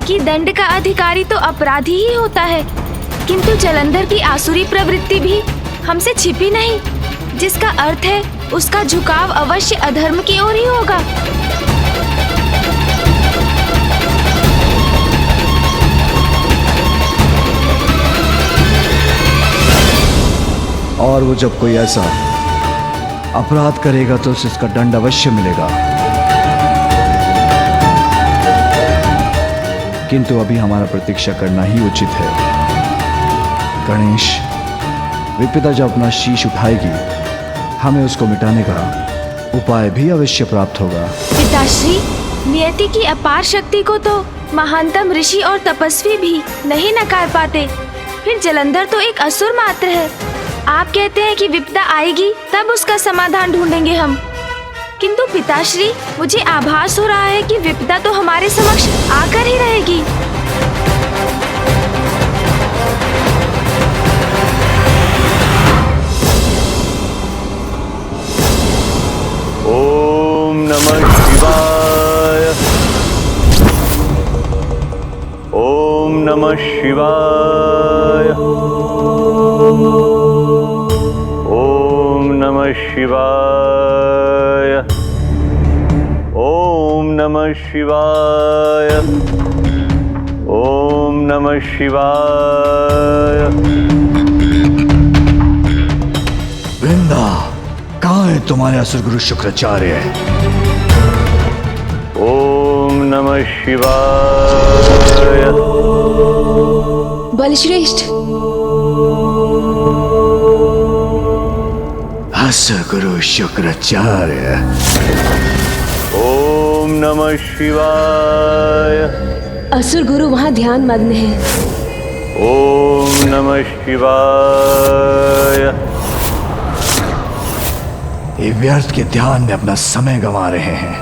कि दंड का अधिकारी तो अपराधी ही होता है, किंतु जलंधर की आसुरी प्रवृत्ति भी हमसे छिपी नहीं, जिसका अर्थ है उसका झुकाव अवश्य अधर्म की ओर ही होगा। और वो जब कोई ऐसा अपराध करेगा तो उसे इसका दंड अवश्य मिलेगा। किंतु अभी हमारा प्रतीक्षा करना ही उचित है। गणेश, विपदा जब अपना शीश उठाएगी, हमें उसको मिटाने का उपाय भी अवश्य प्राप्त होगा। पिताश्री, नियति की अपार शक्ति को तो महानतम ऋषि और तपस्वी भी नहीं नकार पाते, फिर जलंधर तो एक असुर मात्र है। आप कहते हैं कि विपदा आएगी तब उसका समाधान ढूंढेंगे हम, किंतु पिताश्री मुझे आभास हो रहा है कि विपदा तो हमारे समक्ष आकर ही रहेगी। ओम नमः शिवाय। ओम नमः शिवाय। ओम नमः शिवाय। ओम नमः शिवाय। ओम नमः शिवाय। तुम्हारे असुर गुरु शुक्राचार्य। ओम नमः शिवाय। बलश्रेष्ठ, असुर गुरु शुक्राचार्य। ओम नमः शिवाय। असुर गुरु वहां ध्यान मग्न है। ओम नमः शिवाय। ये व्यर्थ के ध्यान में अपना समय गंवा रहे हैं।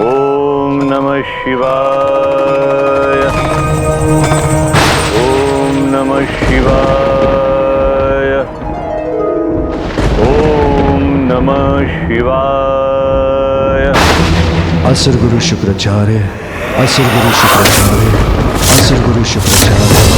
ओम नमः शिवाय। ओम नमः शिवाय। ओम नमः शिवाय। असुर गुरु शुक्राचार्य, असुर गुरु शुक्राचार्य, असुर गुरु शुक्राचार्य।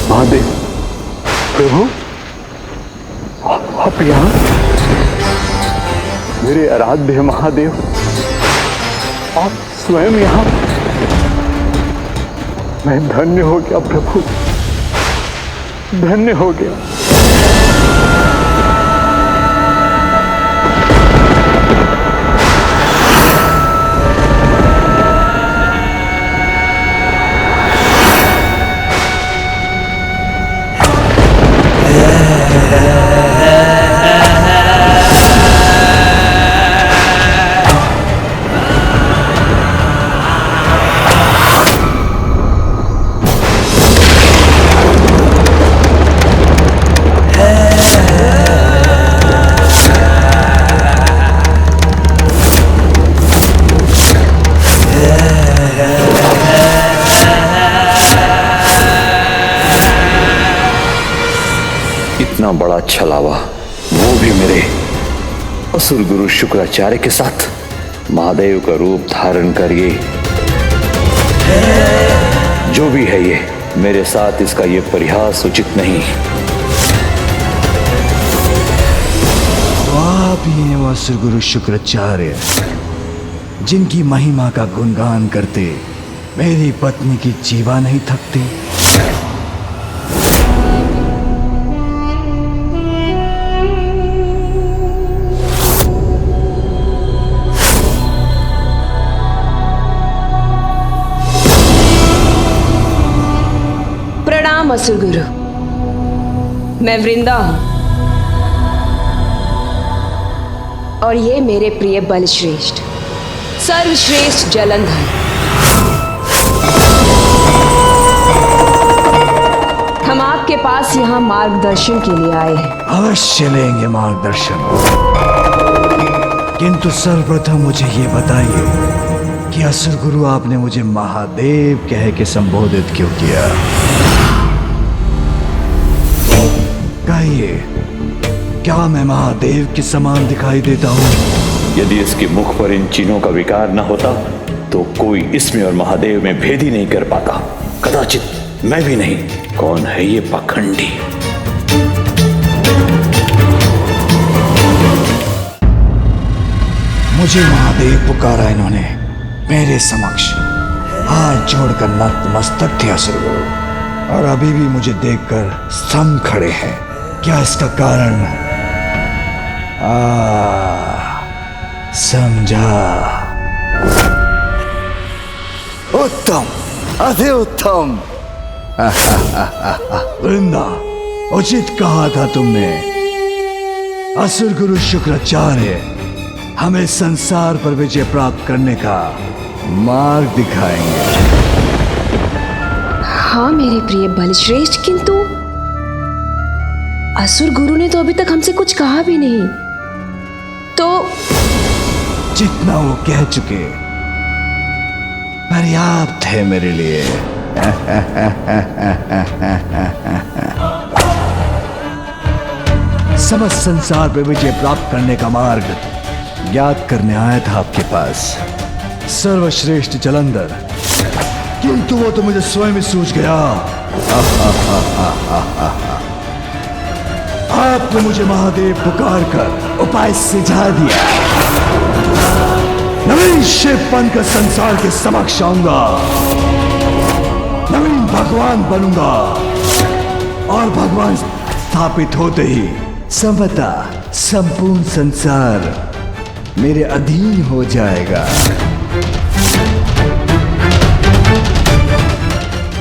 महादेव, प्रभु, आप यहाँ? मेरे आराध्य महादेव, आप स्वयं यहाँ? मैं धन्य हो गया प्रभु, धन्य हो गया। इतना बड़ा छलावा, वो भी मेरे असुर गुरु शुक्राचार्य के साथ। महादेव का रूप धारण करिए, जो भी है ये, मेरे साथ इसका ये परिहास उचित नहीं। तो आप ही हैं वो असुर गुरु शुक्राचार्य, जिनकी महिमा का गुणगान करते मेरी पत्नी की जीवा नहीं थकती। प्रणाम असुर गुरु, मैं वृंदा हूं और ये मेरे प्रिय बलश्रेष्ठ, सर्वश्रेष्ठ जलंधर। हम आपके पास यहाँ मार्गदर्शन के लिए आए हैं। अवश्य लेंगे मार्गदर्शन, किंतु सर्वप्रथम मुझे ये बताइए कि असुर गुरु आपने मुझे महादेव कह के संबोधित क्यों किया? कहिए, क्या मैं महादेव के समान दिखाई देता हूँ? यदि इसके मुख पर इन चिन्हों का विकार न होता तो कोई इसमें और महादेव में भेद ही नहीं कर पाता। कदाचित मैं भी नहीं। कौन है ये पाखंडी? मुझे महादेव पुकारा इन्होंने मेरे समक्ष, हाथ जोड़कर नतमस्तक थे असुर गुरु, और अभी भी मुझे देखकर सम खड़े हैं। क्या इसका कारण? समझा। उत्तम, अति उत्तम। वृंदा, उचित कहा था तुमने। असुर गुरु शुक्राचार्य हमें संसार पर विजय प्राप्त करने का मार्ग दिखाएंगे। हाँ मेरे प्रिय बलश्रेष्ठ, किंतु असुर गुरु ने तो अभी तक हमसे कुछ कहा भी नहीं। तो जितना वो कह चुके पर्याप्त है मेरे लिए। समस्त संसार पे विजय प्राप्त करने का मार्ग ज्ञात करने आया था आपके पास, सर्वश्रेष्ठ जलंधर, किंतु वो तो मुझे स्वयं ही सूझ गया। आपने मुझे महादेव पुकार कर उपाय सुझा दिया। नवीन शिव बनकर संसार के समक्ष आऊंगा, नवीन भगवान बनूंगा, और भगवान स्थापित होते ही समता संपूर्ण संसार मेरे अधीन हो जाएगा।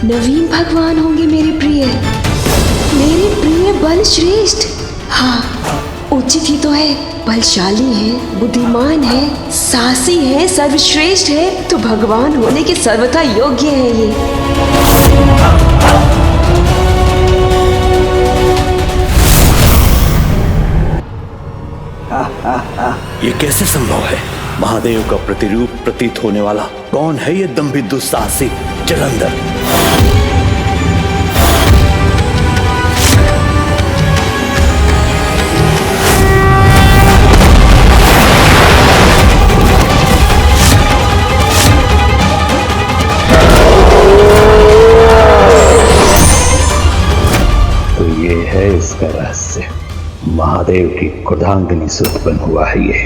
नवीन भगवान होंगे मेरे प्रिय बलश्रेष्ठ। हाँ, उचित ही तो है। बलशाली है, बुद्धिमान है, साहसी है, सर्वश्रेष्ठ है, तो भगवान होने के सर्वथा योग्य है ये। ये कैसे संभव है? महादेव का प्रतिरूप प्रतीत होने वाला कौन है ये दंभित दुस्साहसी जलंधर? तो ये है इसका रहस्य। महादेव की क्रोधांगिनी से उत्पन्न हुआ है ये।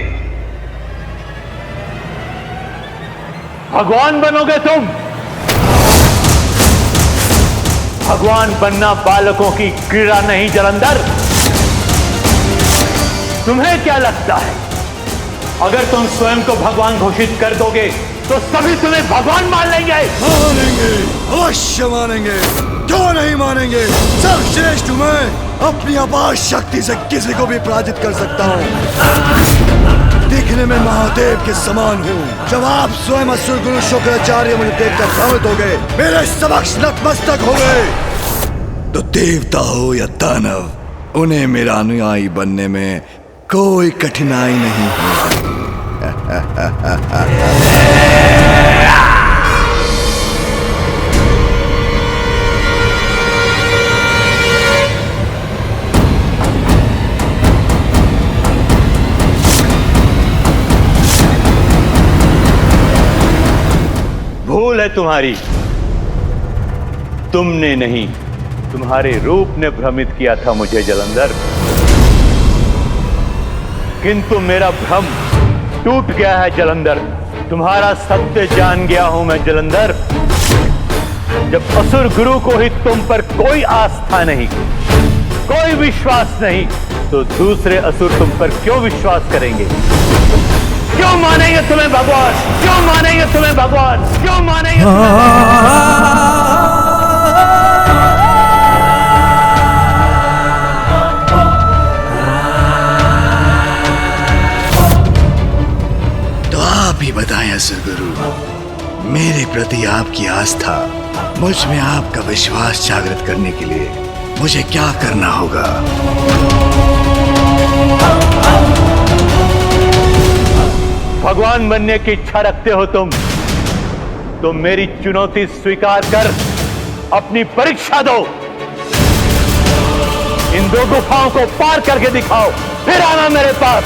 भगवान बनोगे तुम? भगवान बनना बालकों की क्रीड़ा नहीं जलंधर। तुम्हें क्या लगता है अगर तुम स्वयं को भगवान घोषित कर दोगे तो सभी तुम्हें भगवान मान लेंगे? मानेंगे, अवश्य मानेंगे, क्यों नहीं मानेंगे? सर्वश्रेष्ठ हूं मैं, अपनी अपार शक्ति से किसी को भी पराजित कर सकता हूं। दिखने में महादेव के समान हूँ। जब आप स्वयं असुर गुरु शुक्राचार्य मुझे देखकर भ्रमित हो गए, मेरे समक्ष नतमस्तक हो गए, तो देवता हो या दानव, उन्हें मेरा अनुयायी बनने में कोई कठिनाई नहीं है। भूल है तुम्हारी, तुमने नहीं, तुम्हारे रूप ने भ्रमित किया था मुझे जलंधर। किंतु मेरा भ्रम टूट गया है जलंधर। तुम्हारा सत्य जान गया हूं मैं जलंधर। जब असुर गुरु को ही तुम पर कोई आस्था नहीं, कोई विश्वास नहीं, तो दूसरे असुर तुम पर क्यों विश्वास करेंगे? क्यों मानेंगे तुम्हें भगवान? क्यों मानेंगे तुम्हें भगवान? क्यों मानेंगे तो आप ही बताएं असुर गुरु, मेरे प्रति आपकी आस्था, मुझ में आपका विश्वास जागृत करने के लिए मुझे क्या करना होगा? भगवान बनने की इच्छा रखते हो तुम, तो मेरी चुनौती स्वीकार कर अपनी परीक्षा दो। इन दो गुफाओं को पार करके दिखाओ, फिर आना मेरे पास।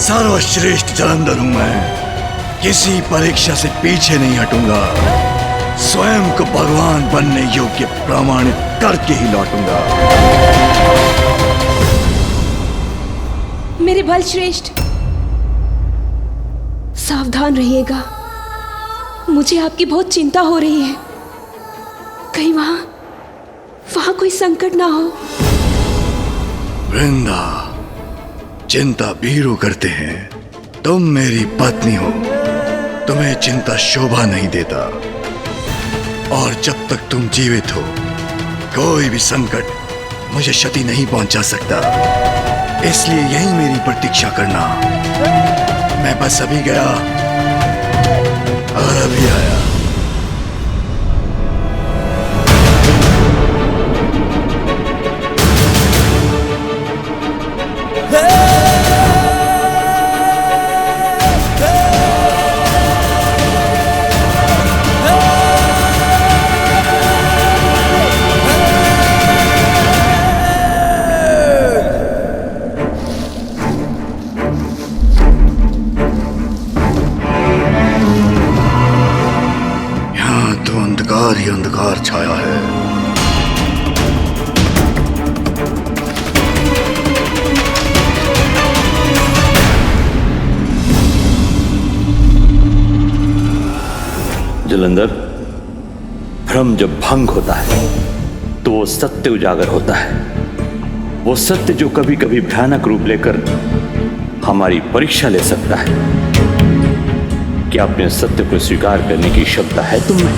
सर्वश्रेष्ठ जलंधर हूं मैं, किसी परीक्षा से पीछे नहीं हटूंगा। स्वयं को भगवान बनने योग्य प्रमाणित करके ही लौटूंगा। मेरे बलश्रेष्ठ, सावधान रहिएगा। मुझे आपकी बहुत चिंता हो रही है। कहीं वहां कोई संकट ना हो। वृंदा, चिंता वीरू करते हैं। तुम मेरी पत्नी हो, तुम्हें चिंता शोभा नहीं देता। और जब तक तुम जीवित हो, कोई भी संकट मुझे क्षति नहीं पहुंचा सकता। इसलिए यही मेरी प्रतीक्षा करना। मैं बस अभी गया और अभी आया। ही अंधकार छाया है। जलंधर, भ्रम जब भंग होता है तो वो सत्य उजागर होता है। वो सत्य जो कभी कभी भयानक रूप लेकर हमारी परीक्षा ले सकता है। क्या अपने सत्य को स्वीकार करने की क्षमता है तुम में?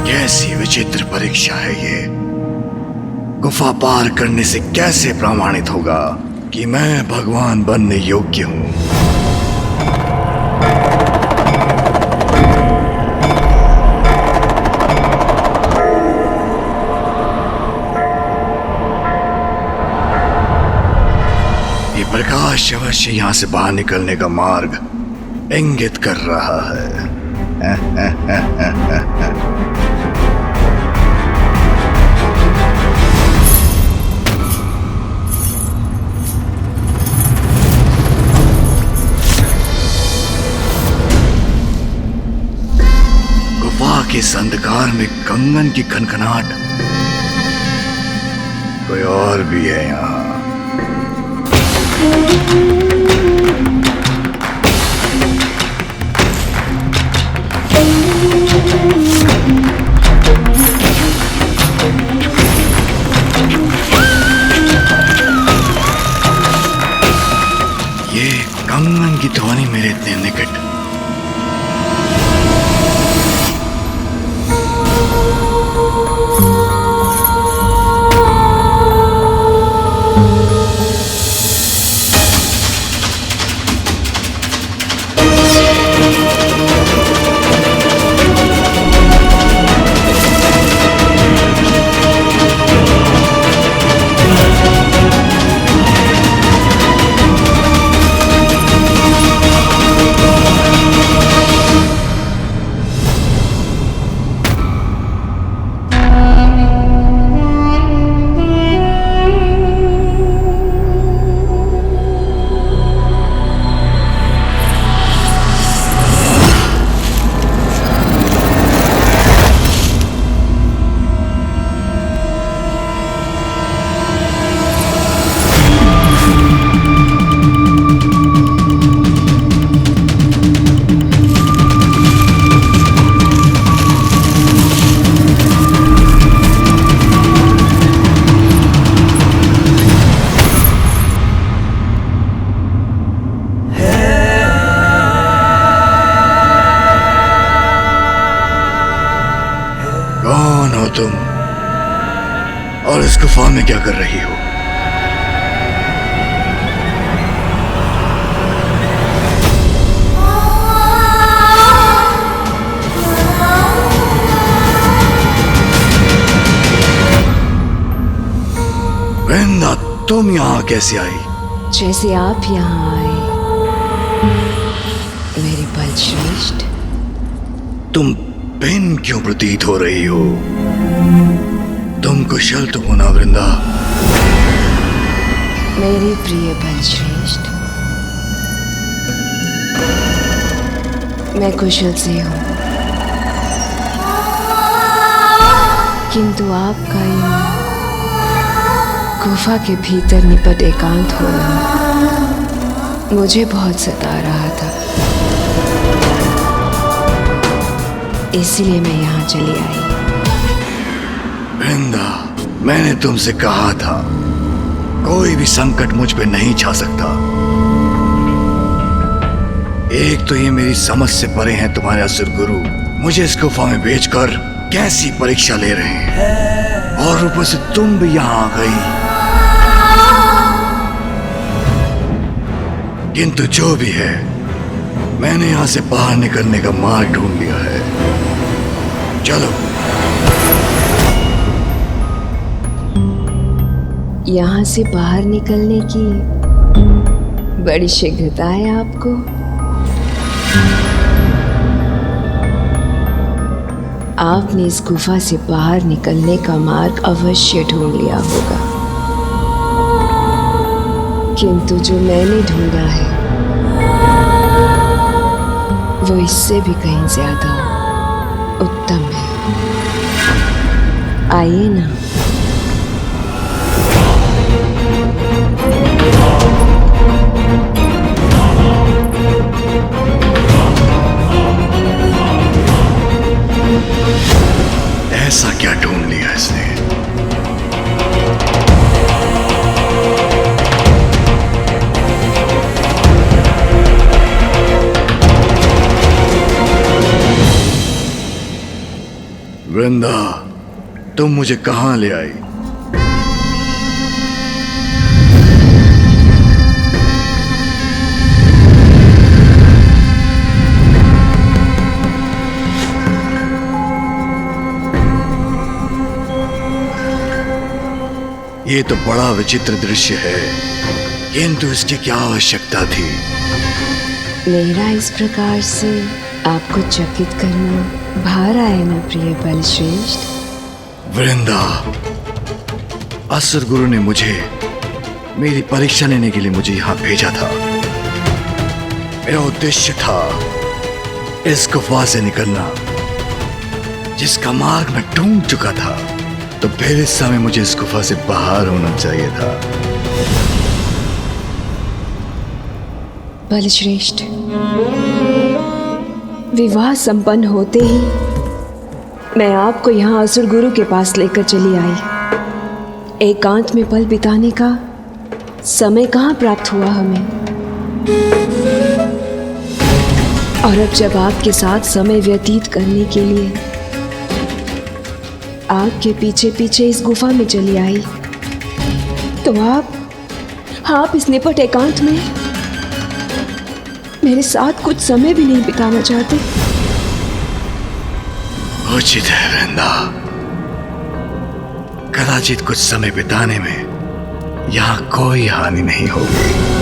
कैसी विचित्र परीक्षा है ये। गुफा पार करने से कैसे प्रमाणित होगा कि मैं भगवान बनने योग्य हूं? ये प्रकाश अवश्य यहां से बाहर निकलने का मार्ग इंगित कर रहा है। के इस अंधकार में कंगन की खनखनाहट। कोई और भी है यहाँ। ये कंगन की ध्वनि मेरे इतने निकट। तुम और इस गुफा में क्या कर रही हो? वृंदा, तुम यहाँ कैसे आई? जैसे आप यहाँ आए मेरे बलश्रेष्ठ। तुम भिन्न क्यों प्रतीत हो रही हो? तुम कुशल तो हो ना वृंदा? मेरे प्रिय बलश्रेष्ठ, मैं कुशल से हूँ, किंतु आपका ये गुफा के भीतर निपट एकांत होना मुझे बहुत सता रहा था। इसलिए मैं यहाँ चली आई। वृंदा, मैंने तुमसे कहा था कोई भी संकट मुझ पे नहीं छा सकता। एक तो ये मेरी समझ से परे हैं तुम्हारे असुर गुरु, मुझे इस गुफा में भेजकर कैसी परीक्षा ले रहे हैं, और ऊपर से तुम भी यहाँ आ गई। किंतु जो भी है, मैंने यहां से बाहर निकलने का मार्ग ढूंढ लिया है। चलो। यहाँ से बाहर निकलने की बड़ी शीघ्रता है आपको। आपने इस गुफा से बाहर निकलने का मार्ग अवश्य ढूंढ लिया होगा, किंतु जो मैंने ढूंढा है वो इससे भी कहीं ज्यादा उत्तम है। आइए ना। ऐसा क्या ढूंढ लिया इसने? वृंदा, तुम मुझे कहां ले आई? ये तो बड़ा विचित्र दृश्य है, किंतु इसकी क्या आवश्यकता थी? मेरा इस प्रकार से आपको चकित करना भार आए ना प्रिय बलश्रेष्ठ। वृंदा, असुर गुरु ने मुझे मेरी परीक्षा लेने के लिए मुझे यहां भेजा था। मेरा उद्देश्य था इस गुफा से निकलना, जिसका मार्ग मैं ढूंढ चुका था। तो फिर इस समय मुझे इस गुफा से बाहर होना चाहिए था। बलश्रेष्ठ, विवाह संपन्न होते ही मैं आपको यहाँ असुर गुरु के पास लेकर चली आई। एकांत में पल बिताने का समय कहाँ प्राप्त हुआ हमें, और अब जब आपके साथ समय व्यतीत करने के लिए आपके पीछे पीछे इस गुफा में चली आई, तो आप इस निपट एकांत में मेरे साथ कुछ समय भी नहीं बिताना चाहते। उचित है वृंदा, कदाचित कुछ समय बिताने में यहाँ कोई हानि नहीं होगी।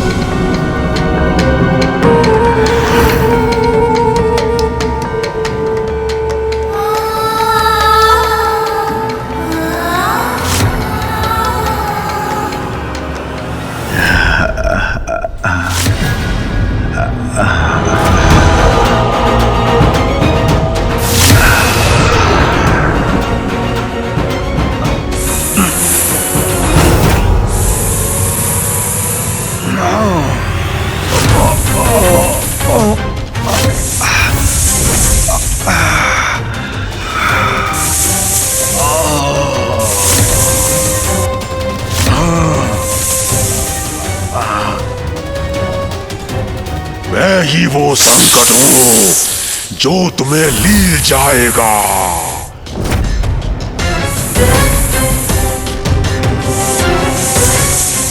मैं ही वो संकट हूं जो तुम्हें लील जाएगा।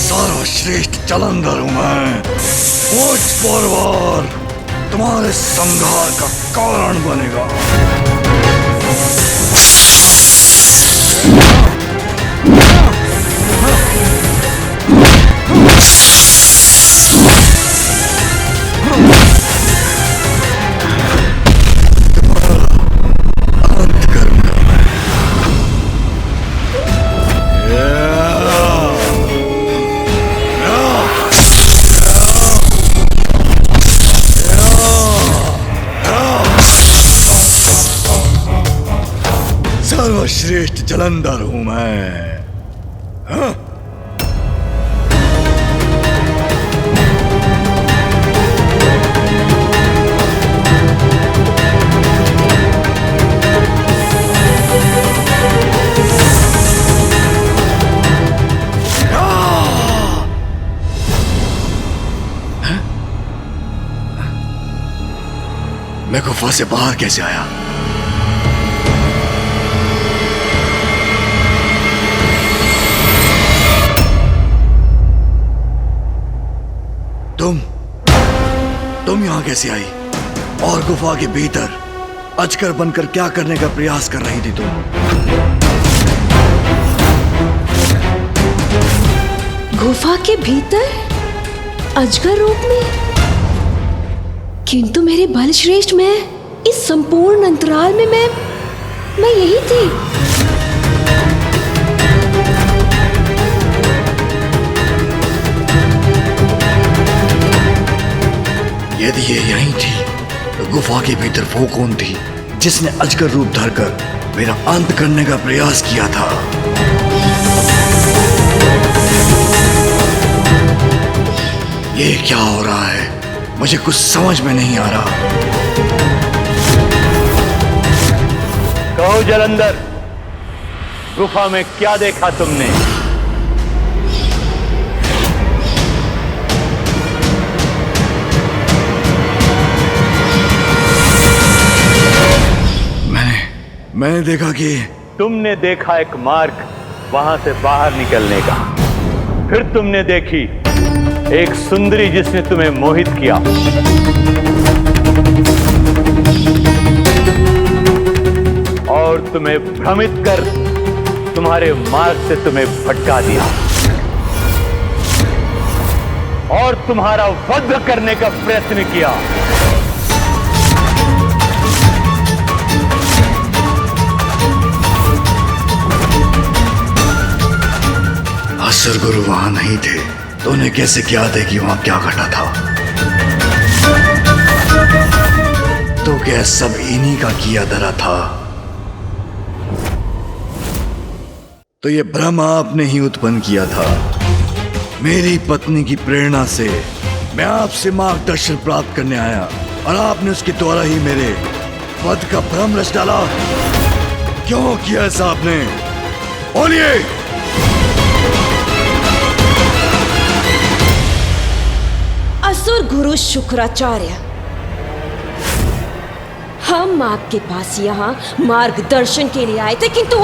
सर्वश्रेष्ठ जालंधर हूं मैं। मुझ परवार तुम्हारे संहार का कारण बनेगा। सर्वश्रेष्ठ जलंधर हूं मैं। हाँ? मैं गुफा से बाहर कैसे आया? तुम यहां कैसे आई? और गुफा के भीतर अजगर बनकर क्या करने का प्रयास कर रही थी तुम? गुफा के भीतर अजगर रूप में? किंतु मेरे बलश्रेष्ठ, मैं इस संपूर्ण अंतराल में मैं यही थी। यदि ये यहीं थी तो गुफा के भीतर वो कौन थी जिसने अजगर रूप धरकर मेरा अंत करने का प्रयास किया था? ये क्या हो रहा है? मुझे कुछ समझ में नहीं आ रहा। कहो जलंधर, गुफा में क्या देखा तुमने? मैंने देखा कि तुमने देखा एक मार्ग वहां से बाहर निकलने का। फिर तुमने देखी एक सुंदरी जिसने तुम्हें मोहित किया। और तुम्हें भ्रमित कर तुम्हारे मार्ग से तुम्हें भटका दिया और तुम्हारा वध करने का प्रयत्न किया। असुर गुरु वहां नहीं थे तो उन्हें कैसे ज्ञात है कि वहां क्या घटा था? तो क्या सब इन्हीं का किया धरा था? तो ये भ्रम आपने ही उत्पन्न किया था। मेरी पत्नी की प्रेरणा से मैं आपसे मार्गदर्शन प्राप्त करने आया और आपने उसके द्वारा ही मेरे वध का भ्रम रच डाला। क्यों किया ऐसा आपने? बोलिए। असुर गुरु शुक्राचार्य, हम आपके पास यहाँ मार्गदर्शन के लिए आए थे, किंतु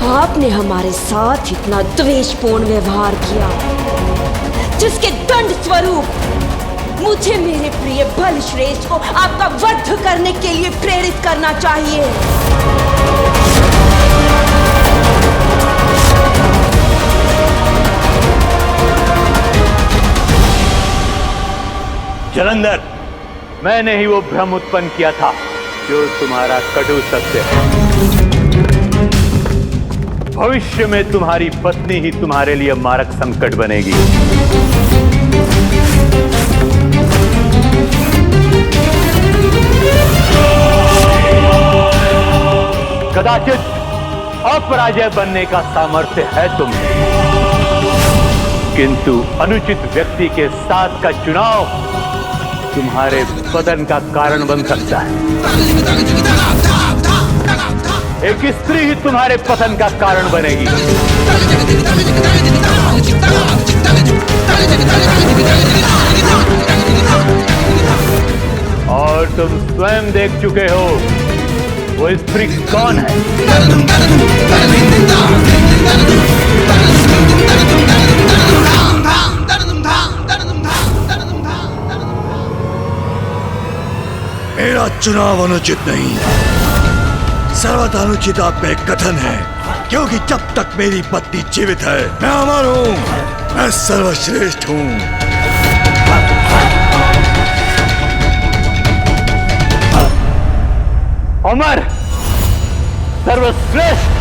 आपने हमारे साथ इतना द्वेषपूर्ण व्यवहार किया जिसके दंड स्वरूप मुझे मेरे प्रिय बलश्रेष्ठ को आपका वध करने के लिए प्रेरित करना चाहिए। जलंधर, मैंने ही वो भ्रम उत्पन्न किया था जो तुम्हारा कटु सत्य है। भविष्य में तुम्हारी पत्नी ही तुम्हारे लिए मारक संकट बनेगी। कदाचित अपराजय बनने का सामर्थ्य है तुम्हें, किंतु अनुचित व्यक्ति के साथ का चुनाव तुम्हारे पतन का कारण बन सकता है। एक स्त्री ही तुम्हारे पतन का कारण बनेगी। और तुम स्वयं देख चुके हो वो स्त्री कौन है। मेरा चुनाव अनुचित नहीं, सर्वथा अनुचित आपका एक कथन है, क्योंकि जब तक मेरी पत्नी जीवित है मैं अमर हूं, मैं सर्वश्रेष्ठ हूं। अमर, सर्वश्रेष्ठ।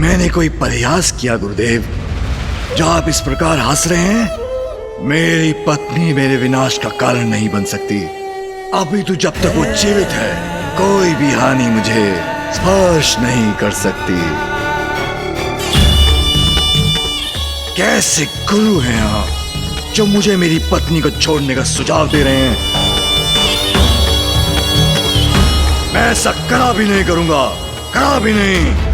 मैंने कोई प्रयास किया गुरुदेव जो आप इस प्रकार हंस रहे हैं? मेरी पत्नी मेरे विनाश का कारण नहीं बन सकती। अभी तो जब तक वो जीवित है कोई भी हानि मुझे स्पर्श नहीं कर सकती। कैसे गुरु हैं आप जो मुझे मेरी पत्नी को छोड़ने का सुझाव दे रहे हैं? मैं ऐसा करा भी नहीं करूंगा, करा भी नहीं।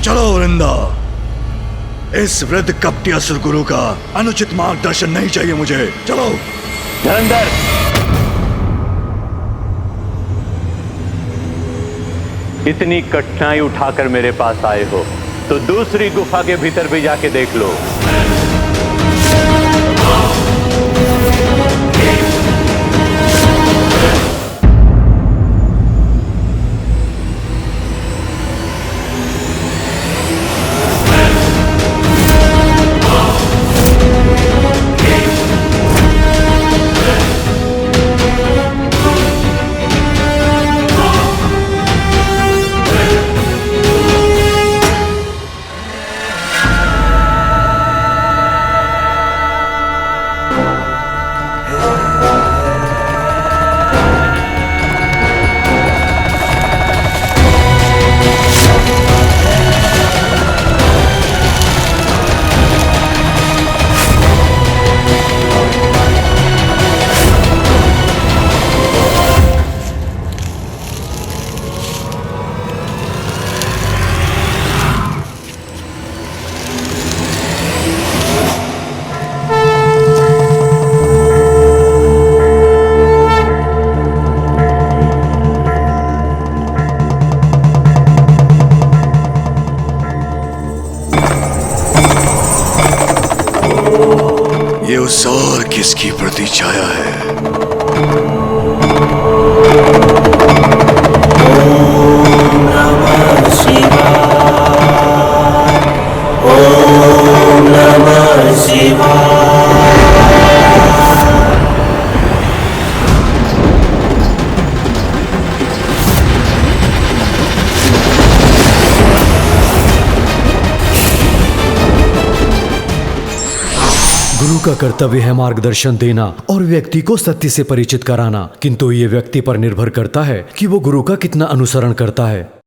चलो वृंदा, इस वृद्ध कपटी असुर गुरु का अनुचित मार्गदर्शन नहीं चाहिए मुझे। चलो। जलंधर, इतनी कठिनाई उठाकर मेरे पास आए हो तो दूसरी गुफा के भीतर भी जाके देख लो। ये उस और किसकी प्रति छाया है? ओम नमः शिवाय, ओम नमः शिवाय। गुरु का कर्तव्य है मार्गदर्शन देना और व्यक्ति को सत्य से परिचित कराना, किंतु ये व्यक्ति पर निर्भर करता है कि वो गुरु का कितना अनुसरण करता है।